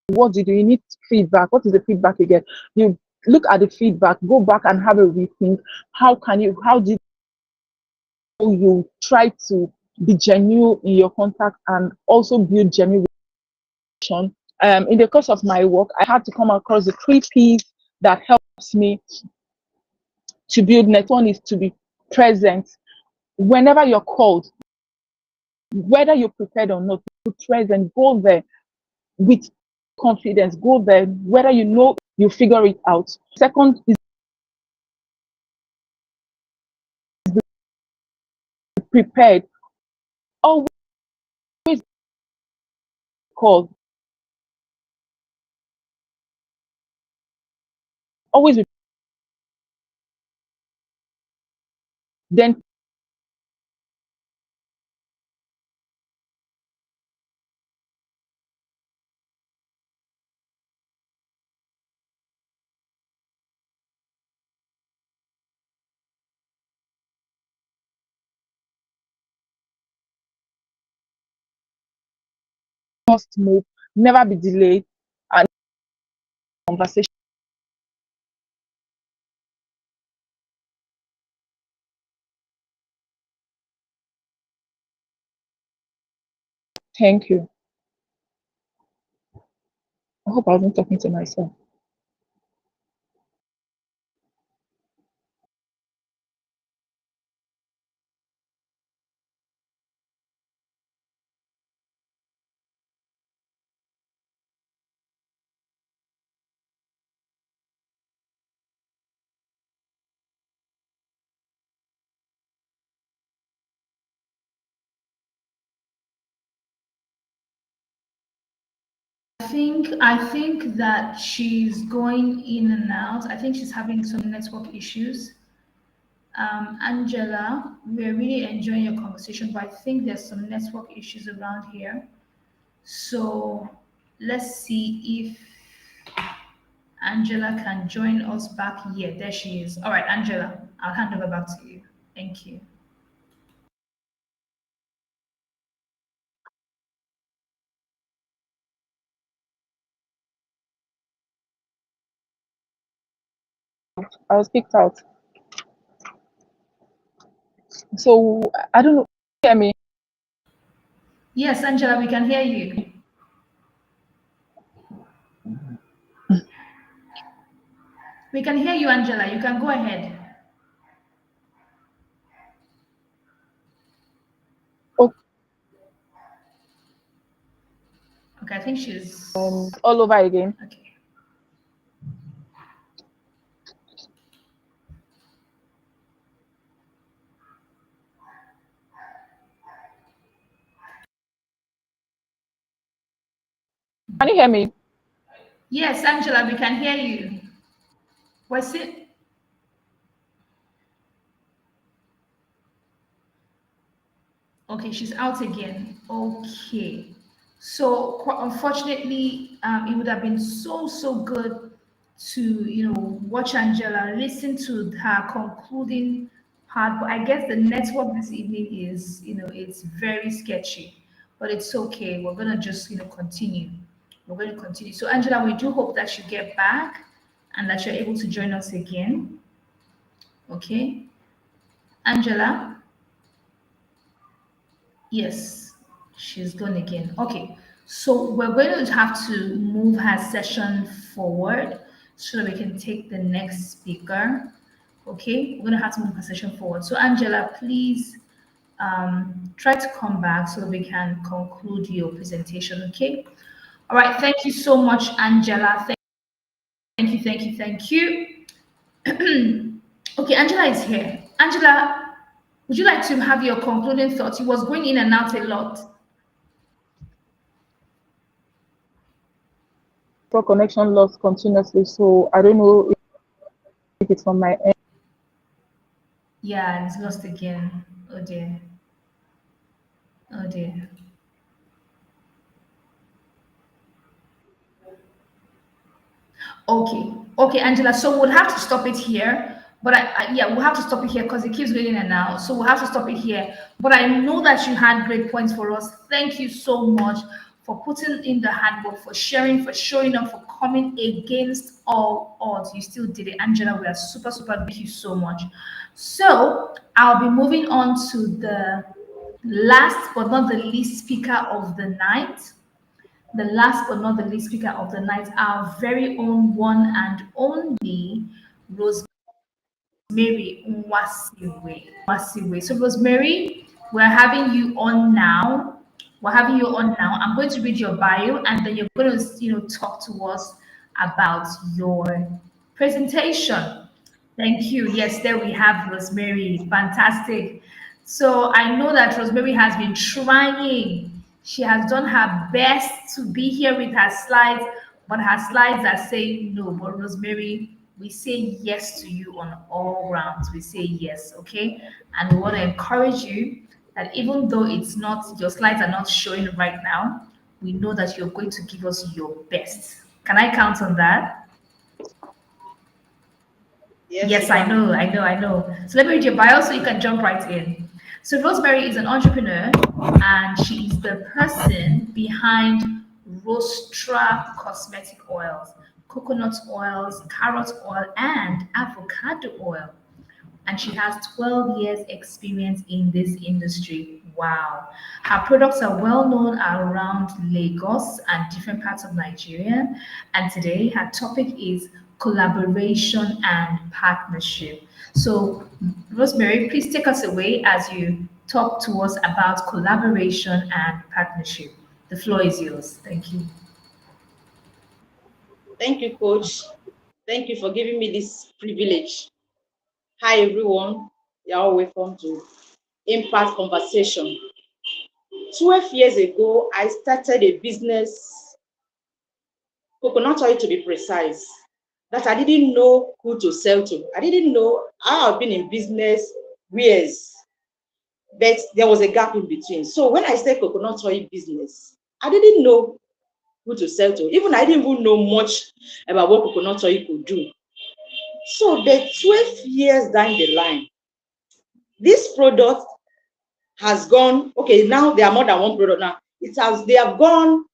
what do you need feedback? What is the feedback you get? You look at the feedback, go back and have a rethink. How did you try to be genuine in your contact and also build genuine relation? In the course of my work, I had to come across the 3 P's that helps me to build net. One is to be present whenever you're called, whether you're prepared or not. Be present, go there with confidence, go there whether you figure it out. Second is prepared, always called, always then must move, never be delayed, and conversation. Thank you. I hope I wasn't talking to myself. I think that she's going in and out. I think she's having some network issues. Angela, we're really enjoying your conversation, but I think there's some network issues around here. So let's see if Angela can join us back. Yeah, there she is. All right, Angela, I'll hand over back to you. Thank you. I was kicked out. So I don't know. Hear me? Yes, Angela, we can hear you. We can hear you, Angela. You can go ahead. Oh, Okay, I think she's all over again. okay. Can you hear me? Yes, Angela, we can hear you. Was it? Okay, she's out again. Okay. So unfortunately, it would have been so good to watch Angela, listen to her concluding part. But I guess the network this evening is it's very sketchy. But it's okay. We're gonna just continue. We're going to continue. So Angela, we do hope that you get back and that you're able to join us again. Okay, Angela. Yes, she's gone again. Okay, so we're going to have to move her session forward so that we can take the next speaker. Okay, we're going to have to move her session forward. So, Angela, please try to come back so that we can conclude your presentation. Okay. All right. Thank you so much, Angela. Thank you. Okay, Angela is here. Angela, would you like to have your concluding thoughts? It was going in and out a lot. For connection lost continuously. So I don't know if it's from my end. Yeah, it's lost again. Oh dear. Oh dear. Okay. Okay, Angela. So we'll have to stop it here. But yeah, we'll have to stop it here because it keeps going in and out. So we'll have to stop it here. But I know that you had great points for us. Thank you so much for putting in the hard work, for sharing, for showing up, for coming against all odds. You still did it, Angela. We are super. Thank you so much. So I'll be moving on to the last but not the least speaker of the night. The last but not the least speaker of the night, our very own one and only Rosemary Nwasiwe. So, Rosemary, we're having you on now. We're having you on now. I'm going to read your bio, and then you're going to, talk to us about your presentation. Thank you. Yes, there we have Rosemary. Fantastic. So I know that Rosemary has been trying. She has done her best to be here with her slides, but her slides are saying no. But Rosemary, we say yes to you on all rounds. We say yes, okay? And we want to encourage you that even though it's not, your slides are not showing right now, we know that you're going to give us your best. Can I count on that? Yes, you Yes, I can. know, I know. So let me read your bio so you can jump right in. So Rosemary is an entrepreneur and she is the person behind Rostra cosmetic oils, coconut oils, carrot oil, and avocado oil. And she has 12 years experience in this industry. Wow. Her products are well known around Lagos and different parts of Nigeria. And today her topic is collaboration and partnership. So, Rosemary, please take us away as you talk to us about collaboration and partnership. The floor is yours. Thank you. Thank you, Coach. Thank you for giving me this privilege. Hi, everyone. You're all welcome to Impact Conversation. 12 years ago, I started a business coconut oil to be precise, that I didn't know who to sell to. I didn't know. I have been in business years, but there was a gap in between. So when I started coconut oil business, I didn't know who to sell to. Even I didn't even know much about what coconut oil could do. So the 12 years down the line, this product has gone, okay, now there are more than one product now. They have gone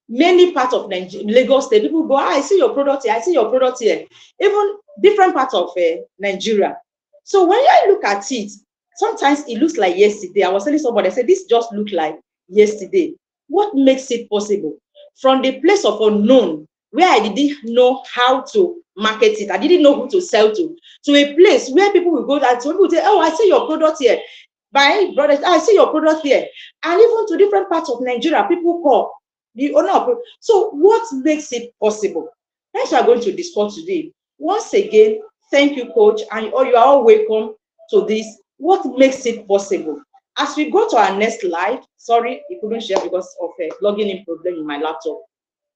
many parts of Nigeria, Lagos State. People go, I see your product here, I see your product here. Even different parts of Nigeria. So when I look at it, sometimes it looks like yesterday. I was telling somebody, I said, this just looked like yesterday. What makes it possible? From the place of unknown, where I didn't know how to market it, I didn't know who to sell to a place where people will go and people will say, oh, I see your product here. My brothers, I see your product here. And even to different parts of Nigeria, people call the owner of. So what makes it possible? That's what we're going to discuss today. Once again, thank you, coach, and you are all welcome to this. What makes it possible? As we go to our next slide, sorry, it couldn't share because of a logging in problem in my laptop.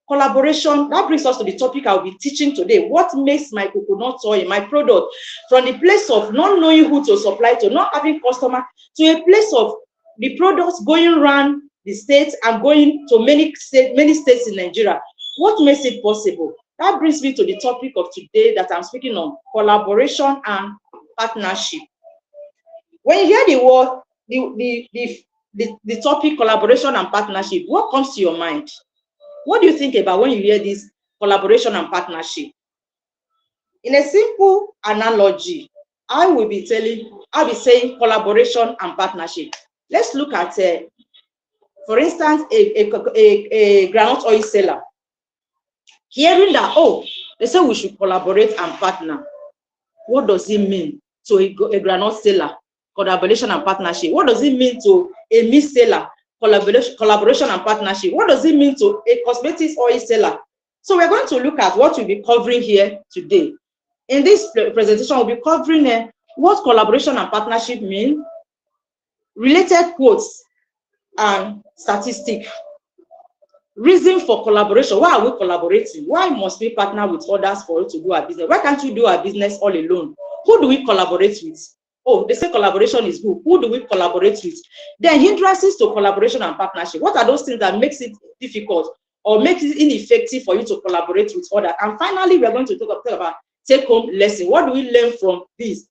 Collaboration, that brings us to the topic I'll be teaching today. What makes my coconut oil, my product, from the place of not knowing who to supply to, not having customer, to a place of the products going around the states and going to many states in Nigeria. What makes it possible? That brings me to the topic of today that I'm speaking on, collaboration and partnership. When you hear the word, the topic collaboration and partnership, what comes to your mind? What do you think about when you hear this collaboration and partnership? In a simple analogy, I'll be saying collaboration and partnership. Let's look at, for instance, a groundnut oil seller. Hearing that, oh, they say we should collaborate and partner. What does it mean to a groundnut seller? Collaboration and partnership. What does it mean to a meat seller? Collaboration and partnership. What does it mean to a cosmetics oil seller? So we're going to look at what we'll be covering here today. In this presentation, we'll be covering what collaboration and partnership mean, related quotes and statistics. Reason for collaboration. Why are we collaborating? Why must we partner with others for us to do our business? Why can't we do our business all alone? Who do we collaborate with? Oh, they say collaboration is good. Who do we collaborate with? Then hindrances to collaboration and partnership. What are those things that makes it difficult or makes it ineffective for you to collaborate with others? And finally, we're going to talk about take-home lesson. What do we learn from this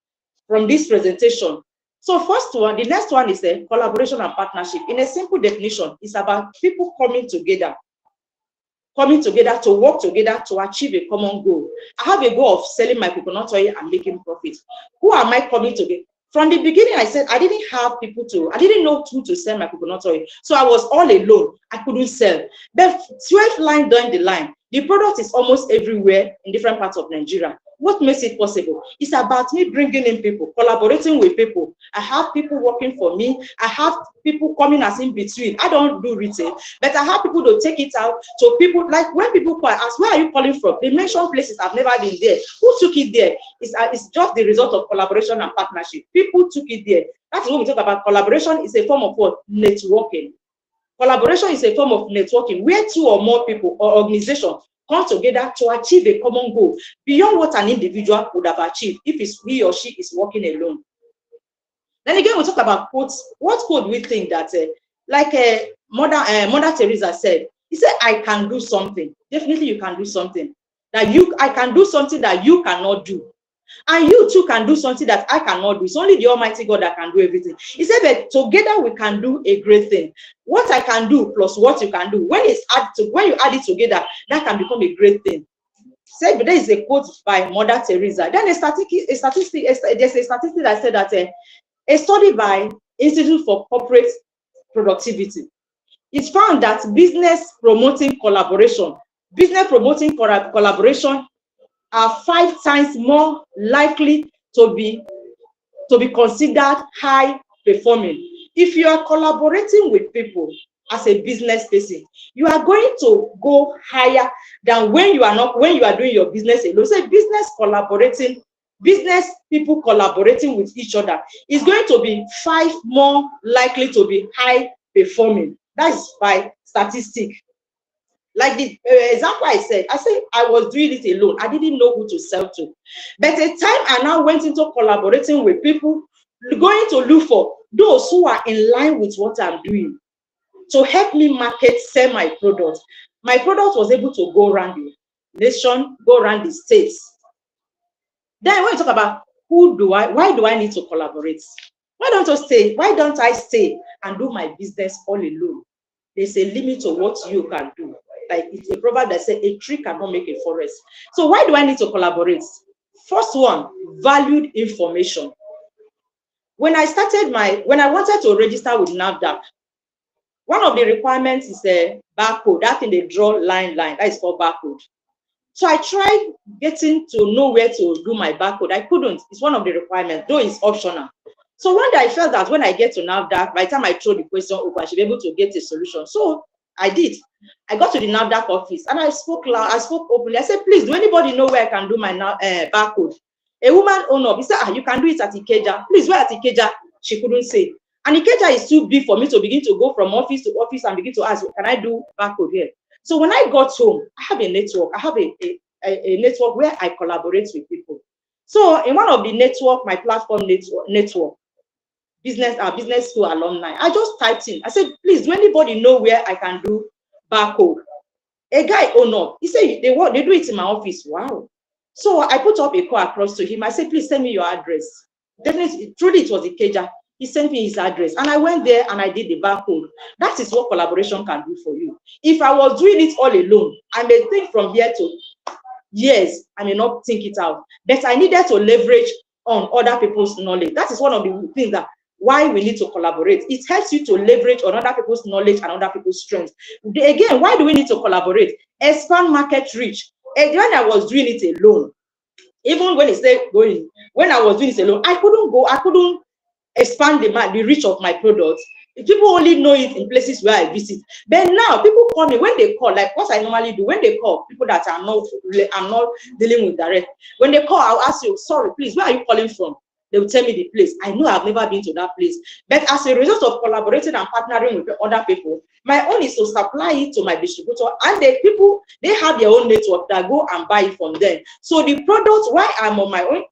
presentation? So first one, the next one is a collaboration and partnership. In a simple definition, it's about people coming together to work together to achieve a common goal. I have a goal of selling my coconut oil and making profit. Who am I coming together? From the beginning, I said I didn't know who to sell my coconut oil. So I was all alone. I couldn't sell. Then 12 line down the line, the product is almost everywhere in different parts of Nigeria. What makes it possible? It's about me bringing in people, collaborating with people. I have people working for me. I have people coming as in between. I don't do retail, but I have people to take it out. So people, like when people call, ask, where are you calling from? They mention places I've never been there. Who took it there? It's just the result of collaboration and partnership. People took it there. That's what we talk about. Collaboration is a form of what? Networking. Collaboration is a form of networking where two or more people or organizations come together to achieve a common goal beyond what an individual would have achieved if he or she is working alone. Then again, we talk about quotes. What quote we think that, Mother Teresa said? He said, "I can do something." Definitely, you can do something. I can do something that you cannot do. And you too can do something that I cannot do. It's only the Almighty God that can do everything. He said that together we can do a great thing. What I can do plus what you can do, when you add it together, that can become a great thing. Said, there is a quote by Mother Teresa. Then there's a statistic that said that a study by Institute for Corporate Productivity, it found that business promoting collaboration are 5 times more likely to be considered high performing. If you are collaborating with people as a business person, you are going to go higher than when you are doing your business alone. So business people collaborating with each other is going to be 5 more likely to be high performing. That is by statistics. Like the example I said I was doing it alone. I didn't know who to sell to. But a time I now went into collaborating with people, going to look for those who are in line with what I'm doing to help me market, sell my product. My product was able to go around the nation, go around the states. Then when you talk about why do I need to collaborate? Why don't I stay and do my business all alone? There's a limit to what you can do. Like it's a proverb that says a tree cannot make a forest. So why do I need to collaborate? First one, valued information. When I wanted to register with NAFDAC, one of the requirements is a barcode. That thing they draw line. That is called barcode. So I tried getting to know where to do my barcode. I couldn't. It's one of the requirements, though it's optional. So one day I felt that when I get to NAFDAC, by the time I throw the question open, I should be able to get a solution. So I did. I got to the NAFDAC office and I spoke loud. I spoke openly. I said, please, do anybody know where I can do my barcode? A woman owned up. He said, you can do it at Ikeja. Please, where at Ikeja? She couldn't say. And Ikeja is too big for me to begin to go from office to office and begin to ask, can I do barcode here? So when I got home, I have a network. I have a network where I collaborate with people. So in one of the network, my platform network, business school alumni, I just typed in. I said, please, do anybody know where I can do barcode? A guy owned up. He said, they do it in my office. Wow. So I put up a call across to him. I said, please send me your address. Definitely, truly, it was Ikeja. He sent me his address and I went there and I did the barcode. That is what collaboration can do for you. If I was doing it all alone, I may think from here to years, I may not think it out. But I needed to leverage on other people's knowledge. That is one of the things that why we need to collaborate. It helps you to leverage on other people's knowledge and other people's strengths. Again, why do we need to collaborate? Expand market reach. And when I was doing it alone, even when when I was doing it alone, I couldn't expand the reach of my products. People only know it in places where I visit. But now people call me when they call, like what I normally do when they call people that I'm not dealing with direct. When they call, I'll ask you, sorry, please, where are you calling from? They will tell me the place. I know I've never been to that place. But as a result of collaborating and partnering with other people, my own is to supply it to my distributor. And they have their own network that go and buy it from them. So the products, while I'm on my own,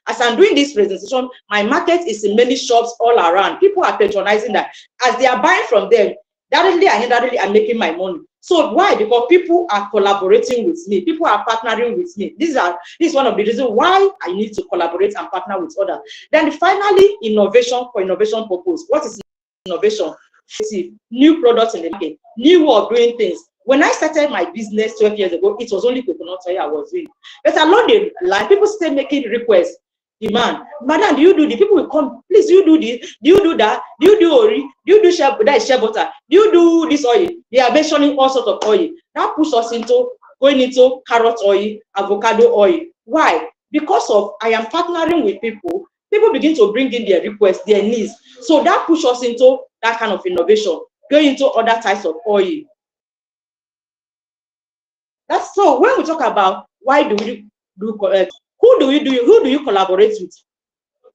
as I'm doing this presentation, my market is in many shops all around. People are patronizing that. As they are buying from them, directly and indirectly, I'm making my money. So why? Because people are collaborating with me. People are partnering with me. This is one of the reasons why I need to collaborate and partner with others. Then finally, innovation for innovation purpose. What is innovation? New products in the market, new way of doing things. When I started my business 12 years ago, it was only coconut oil I was doing. But along the line, people still making requests. Demand, madam, do you do the people will come, please, do you do this, do you do that, do you do ori, do you do shea butter, do you do this oil? They are mentioning all sorts of oil. That pushes us going into carrot oil, avocado oil. Why? Because of I am partnering with people begin to bring in their requests, their needs. So that pushes us into that kind of innovation, going into other types of oil. That's so when we talk about why do we do who do you collaborate with?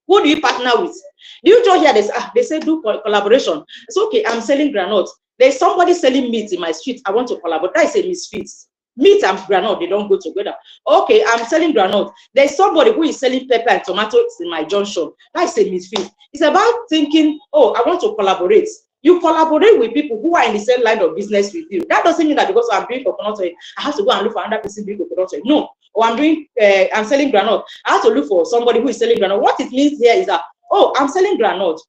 Who do you partner with? Do you just hear this? They say do collaboration. It's okay, I'm selling granite. There's somebody selling meat in my street. I want to collaborate. That is a misfit. Meat and granite, they don't go together. Okay, I'm selling granite. There's somebody who is selling pepper and tomatoes in my junction. That is a misfit. It's about thinking, oh, I want to collaborate. You collaborate with people who are in the same line of business with you. That doesn't mean that because I'm doing coconut oil, I have to go and look for another person doing coconut oil. No. Or I'm selling granite. I have to look for somebody who is selling granite. What it means here is that, oh, I'm selling granite.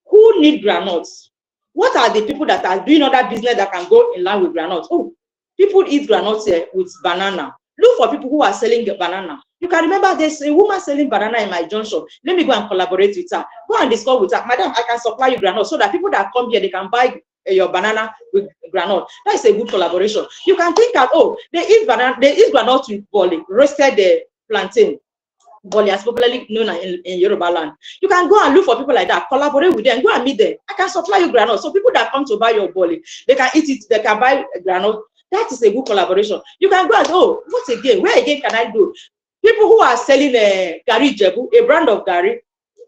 Who need granules? What are the people that are doing other business that can go in line with granite? Oh, people eat granite here with banana. Look for people who are selling banana. You can remember there's a woman selling banana in my junction. Let me go and collaborate with her. Go and discuss with her. Madam, I can supply you granite so that people that come here, they can buy your banana with granite. That is a good collaboration. You can think that, oh, they eat granite with boli, roasted plantain. Boli, as popularly known in Yoruba land. You can go and look for people like that, collaborate with them, go and meet them. I can supply you granite. So people that come to buy your boli, they can eat it, they can buy granite. That is a good collaboration. You can go and, oh, what again? Where again can I do? People who are selling gari jebu, a brand of gari,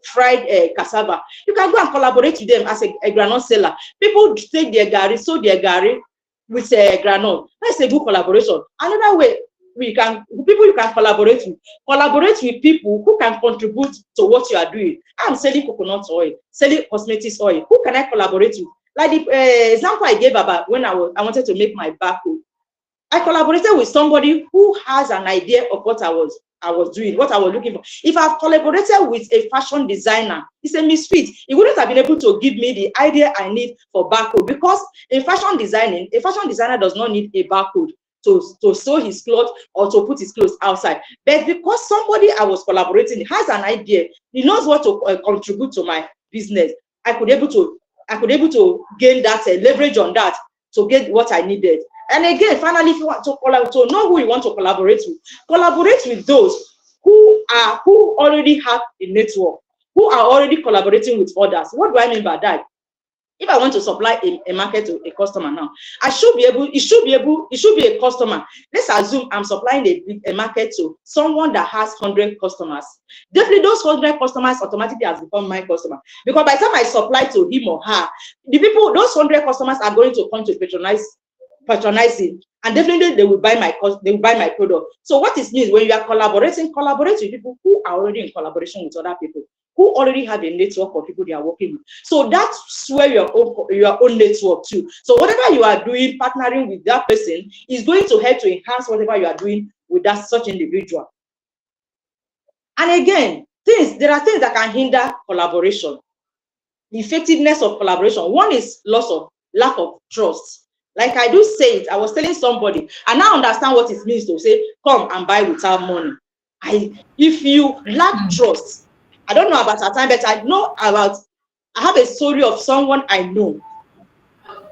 fried cassava. You can go and collaborate with them as a granite seller. People take their gari, sow their gari, with Granol. That's a good collaboration. Another way people you can collaborate with people who can contribute to what you are doing. I'm selling coconut oil, selling cosmetics oil. Who can I collaborate with? Like the example I gave about when I wanted to make my barcode. I collaborated with somebody who has an idea of what I was doing, what I was looking for. If I've collaborated with a fashion designer, it's a misfit. He wouldn't have been able to give me the idea I need for barcode, because in fashion designing, a fashion designer does not need a barcode to sew his clothes or to put his clothes outside. But because somebody I was collaborating has an idea, he knows what to contribute to my business, I could able to gain that leverage on that to get what I needed. And again, finally, if you want to know who you want to collaborate with those who already have a network, who are already collaborating with others. What do I mean by that? If I want to supply a market to a customer now, it should be a customer. Let's assume I'm supplying a market to someone that has 100 customers. Definitely those 100 customers automatically has become my customer. Because by the time I supply to him or her, those 100 customers are going to come to patronizing, and definitely they will buy my product. So what it means, when you are collaborate with people who are already in collaboration with other people, who already have a network of people they are working with. So that's where your own network too. So whatever you are doing, partnering with that person is going to help to enhance whatever you are doing with that such individual. And again, there are things that can hinder collaboration, the effectiveness of collaboration. One is lack of trust. Like I do say it, I was telling somebody, and now understand what it means to say, come and buy without money. If you lack trust, I don't know about our time, but I have a story of someone I know.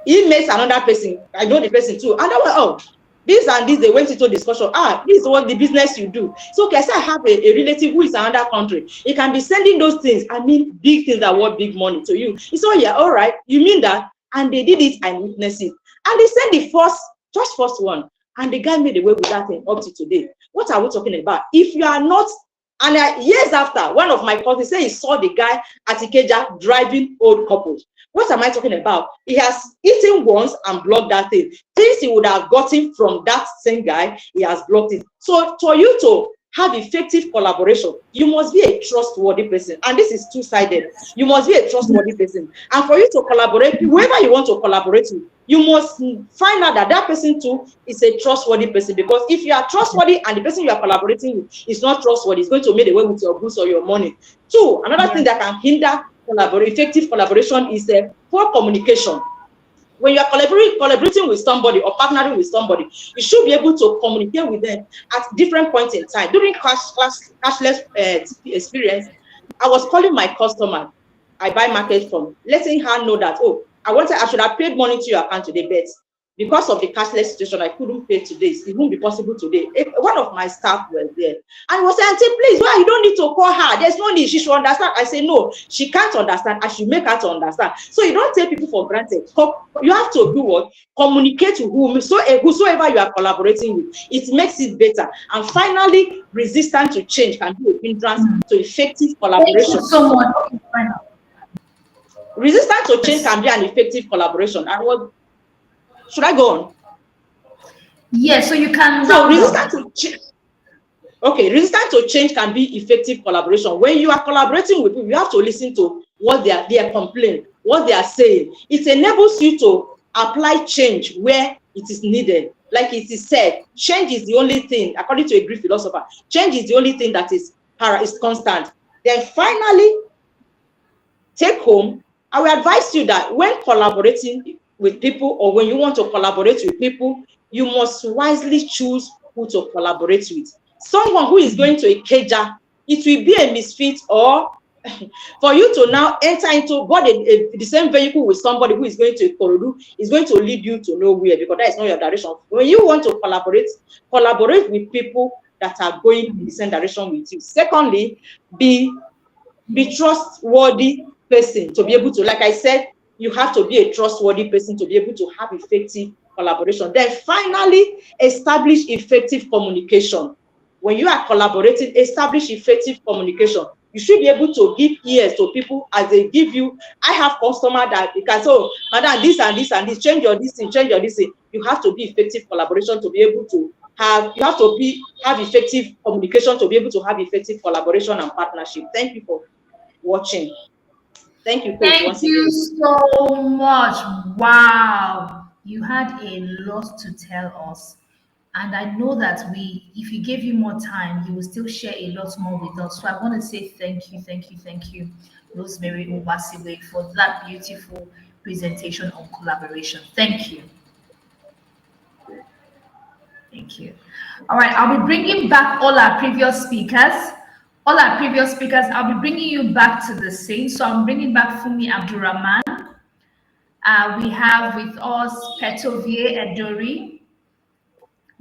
He meets another person, I know the person too, and I went, this and this, they went into discussion. This is what the business you do. So okay, so I have a relative who is in another country. He can be sending those things, big things that worth big money to you. He said, yeah, all right, you mean that? And they did it and witnessed it. And they sent the first one. And the guy made away with that thing up to today. What are we talking about? If you are not, and years after, one of my cousins said he saw the guy at Ikeja driving old couples. What am I talking about? He has eaten once and blocked that thing. Things he would have gotten from that same guy, he has blocked it. So for you to have effective collaboration, you must be a trustworthy person. And this is two-sided. You must be a trustworthy person. And for you to collaborate, whoever you want to collaborate with, you must find out that that person too is a trustworthy person. Because if you are trustworthy and the person you are collaborating with is not trustworthy, it's going to make away with your goods or your money. Two, another thing that can hinder effective collaboration is poor communication. When you are collaborating with somebody or partnering with somebody, you should be able to communicate with them at different points in time. During cashless experience, I was calling my customer I buy market from, letting her know that, I should have paid money to your account today, but because of the cashless situation, I couldn't pay today. It won't be possible today. One of my staff was there and was saying, Auntie, please, why you don't need to call her? There's no need. She should understand. I say, no, she can't understand. I should make her to understand. So you don't take people for granted. You have to do what? Communicate to whosoever you are collaborating with. It makes it better. And finally, resistance to change can be a hindrance to effective collaboration. Thank you so much. Resistance to change can be an effective collaboration. Should I go on? Yes, so you can. So resistance to change can be effective collaboration. When you are collaborating with people, you have to listen to what they are complaining, what they are saying. It enables you to apply change where it is needed. Like it is said, change is the only thing, according to a Greek philosopher, change is the only thing that is constant. Then finally, take home, I will advise you that when collaborating with people, or when you want to collaborate with people, you must wisely choose who to collaborate with. Someone who is going to Ikeja, it will be a misfit, or for you to now enter into the same vehicle with somebody who is going to Ikorodu is going to lead you to nowhere, because that is not your direction. When you want to collaborate with people that are going in the same direction with you. Secondly, be trustworthy person to be able to, like I said, you have to be a trustworthy person to be able to have effective collaboration. Then finally, establish effective communication. When you are collaborating, establish effective communication. You should be able to give ears to people as they give you. I have customer that you can say, oh, madam, this and this and this, change your this thing, change your this thing. You have to be effective collaboration to be able to have, you have to have effective communication to be able to have effective collaboration and partnership. Thank you for watching. Thank you, coach, Thank once you again. so much. Wow. You had a lot to tell us. And I know that if we gave you more time, you will still share a lot more with us. So I want to say thank you, Rosemary Obasiwe, for that beautiful presentation on collaboration. Thank you. Thank you. All right, I'll be bringing back all our previous speakers. All our previous speakers, I'll be bringing you back to the scene. So I'm bringing back Fumi Abdurrahman. We have with us Petovie Edori.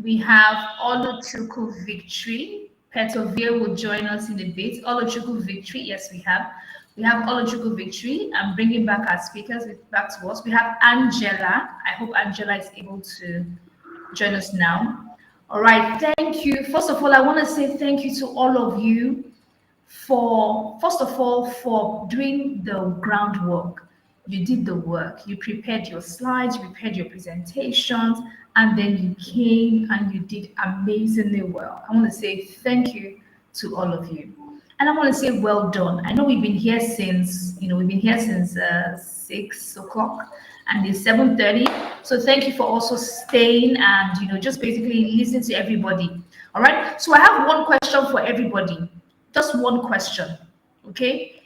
We have Oluchuku Victory. Petovie will join us in a bit. Oluchuku Victory, yes, we have. We have Oluchuku Victory. I'm bringing back our speakers back to us. We have Angela. I hope Angela is able to join us now. All right, thank you. First of all, I want to say thank you to all of you for, first of all, for doing the groundwork. You did the work. You prepared your slides, you prepared your presentations, and then you came and you did amazingly well. I want to say thank you to all of you. And I want to say well done. I know we've been here since, we've been here since 6 o'clock and it's 7:30. So thank you for also staying and, just basically listening to everybody. All right. So I have one question for everybody. Just one question. Okay.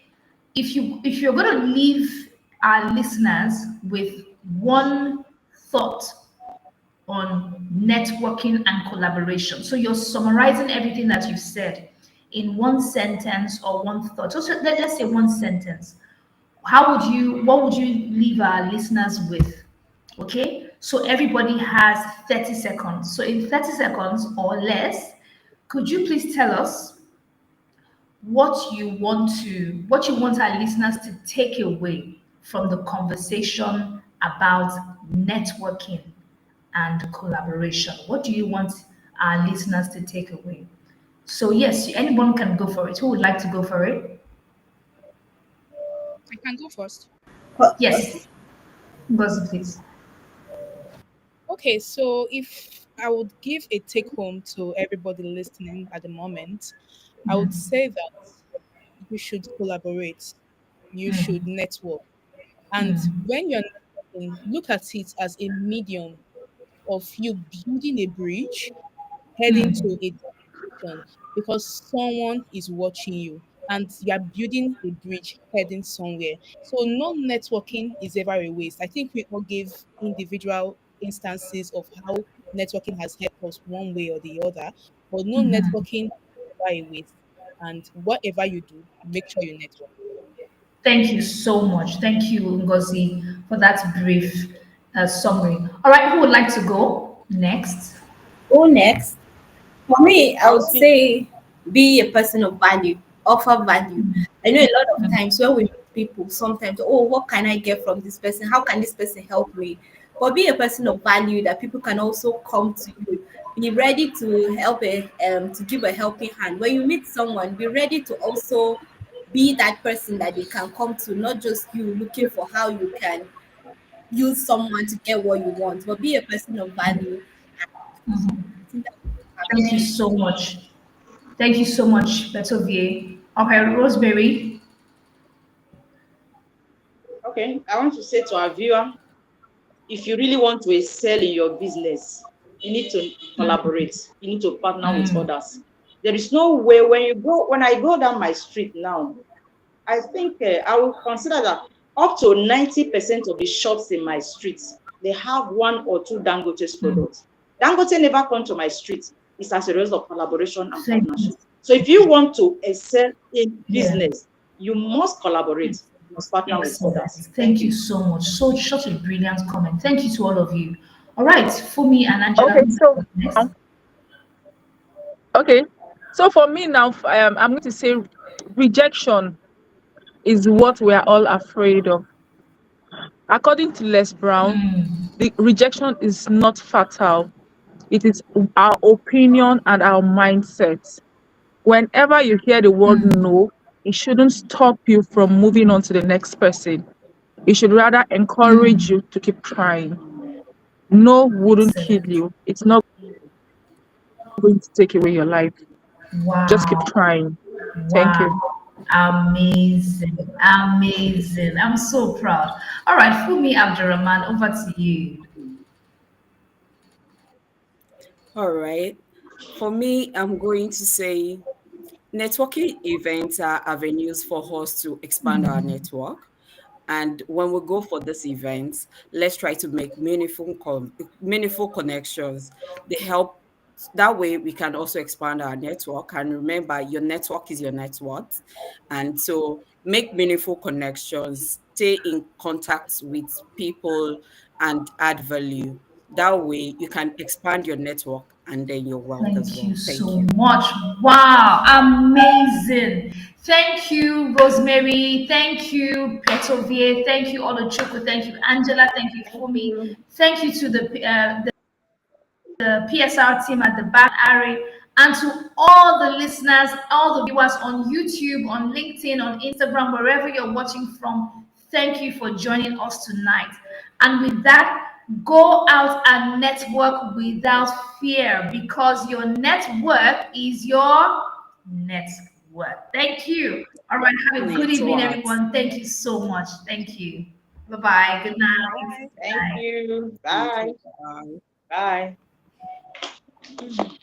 If you're going to leave our listeners with one thought on networking and collaboration. So you're summarizing everything that you've said in one sentence or one thought. So let's say one sentence. What would you leave our listeners with? Okay, so everybody has 30 seconds. So in 30 seconds or less, could you please tell us what you want our listeners to take away from the conversation about networking and collaboration? What do you want our listeners to take away? So yes, anyone can go for it. Who would like to go for it? I can go first. Yes, Ngozi, please. Okay, so if I would give a take home to everybody listening at the moment, I would say that you should collaborate, you should network. And when you're networking, look at it as a medium of you building a bridge heading to a destination because someone is watching you and you are building a bridge heading somewhere. So no networking is ever a waste. I think we all give individual instances of how networking has helped us one way or the other, but no networking is ever a waste. And whatever you do, make sure you network. Thank you so much. Thank you, Ngozi, for that brief summary. All right, who would like to go next? Go next. For me, I I'll would speak. say be a person of value, offer value. I know a lot of times when we meet people, sometimes, oh, what can I get from this person? How can this person help me? But be a person of value that people can also come to you. Be ready to to give a helping hand. When you meet someone, be ready to also be that person that they can come to, not just you looking for how you can use someone to get what you want, but be a person of value. I think that's Thank you so much. Thank you so much, Betovie. Okay, Rosemary. Okay, I want to say to our viewer, if you really want to excel in your business, you need to collaborate. You need to partner with others. There is no way when I go down my street now, I think I will consider that up to 90% of the shops in my streets, they have one or two Dangote's products. Dangote never come to my street. It's as a result of collaboration and Thank partnership. you. So if you want to excel in Yeah. business, you must collaborate. You must partner with Excellent. others. Thank you so much. So such a brilliant comment. Thank you to all of you. All right, Fumi and Angela. Okay, so Next. okay, so for me now, I'm going to say rejection is what we are all afraid of. According to Les Brown, the rejection is not fatal. It is our opinion and our mindset. Whenever you hear the word no, it shouldn't stop you from moving on to the next person. It should rather encourage you to keep trying. No wouldn't kill Excellent. you. It's not going to take away your life. Just keep Wow. trying. Thank Wow. you. Amazing. Amazing. I'm so proud. All right, Fumi Abdurrahman, over to you. All right. For me, I'm going to say networking events are avenues for us to expand our network. And when we go for these events, let's try to make meaningful connections. They help. That way, we can also expand our network. And remember, your network is your net worth. And so, make meaningful connections. Stay in contact with people and add value. That way, you can expand your network and then your wealth as Thank you well. Thank so you. much. Wow, amazing. Thank you, Rosemary. Thank you, Petovie. Thank you, Olochukwu. Thank you, Angela. Thank you, Thank Fumi. you. Thank you to the PSR team at the back, Ari, and to all the listeners, all the viewers on YouTube, on LinkedIn, on Instagram, wherever you're watching from. Thank you for joining us tonight. And with that, go out and network without fear because your network is your net worth. Thank you. All right. Have a good evening, Network. everyone. Thank you so much. Thank you. Bye bye. Good night. Thank Bye. you. Thank Bye. you. Bye. Bye.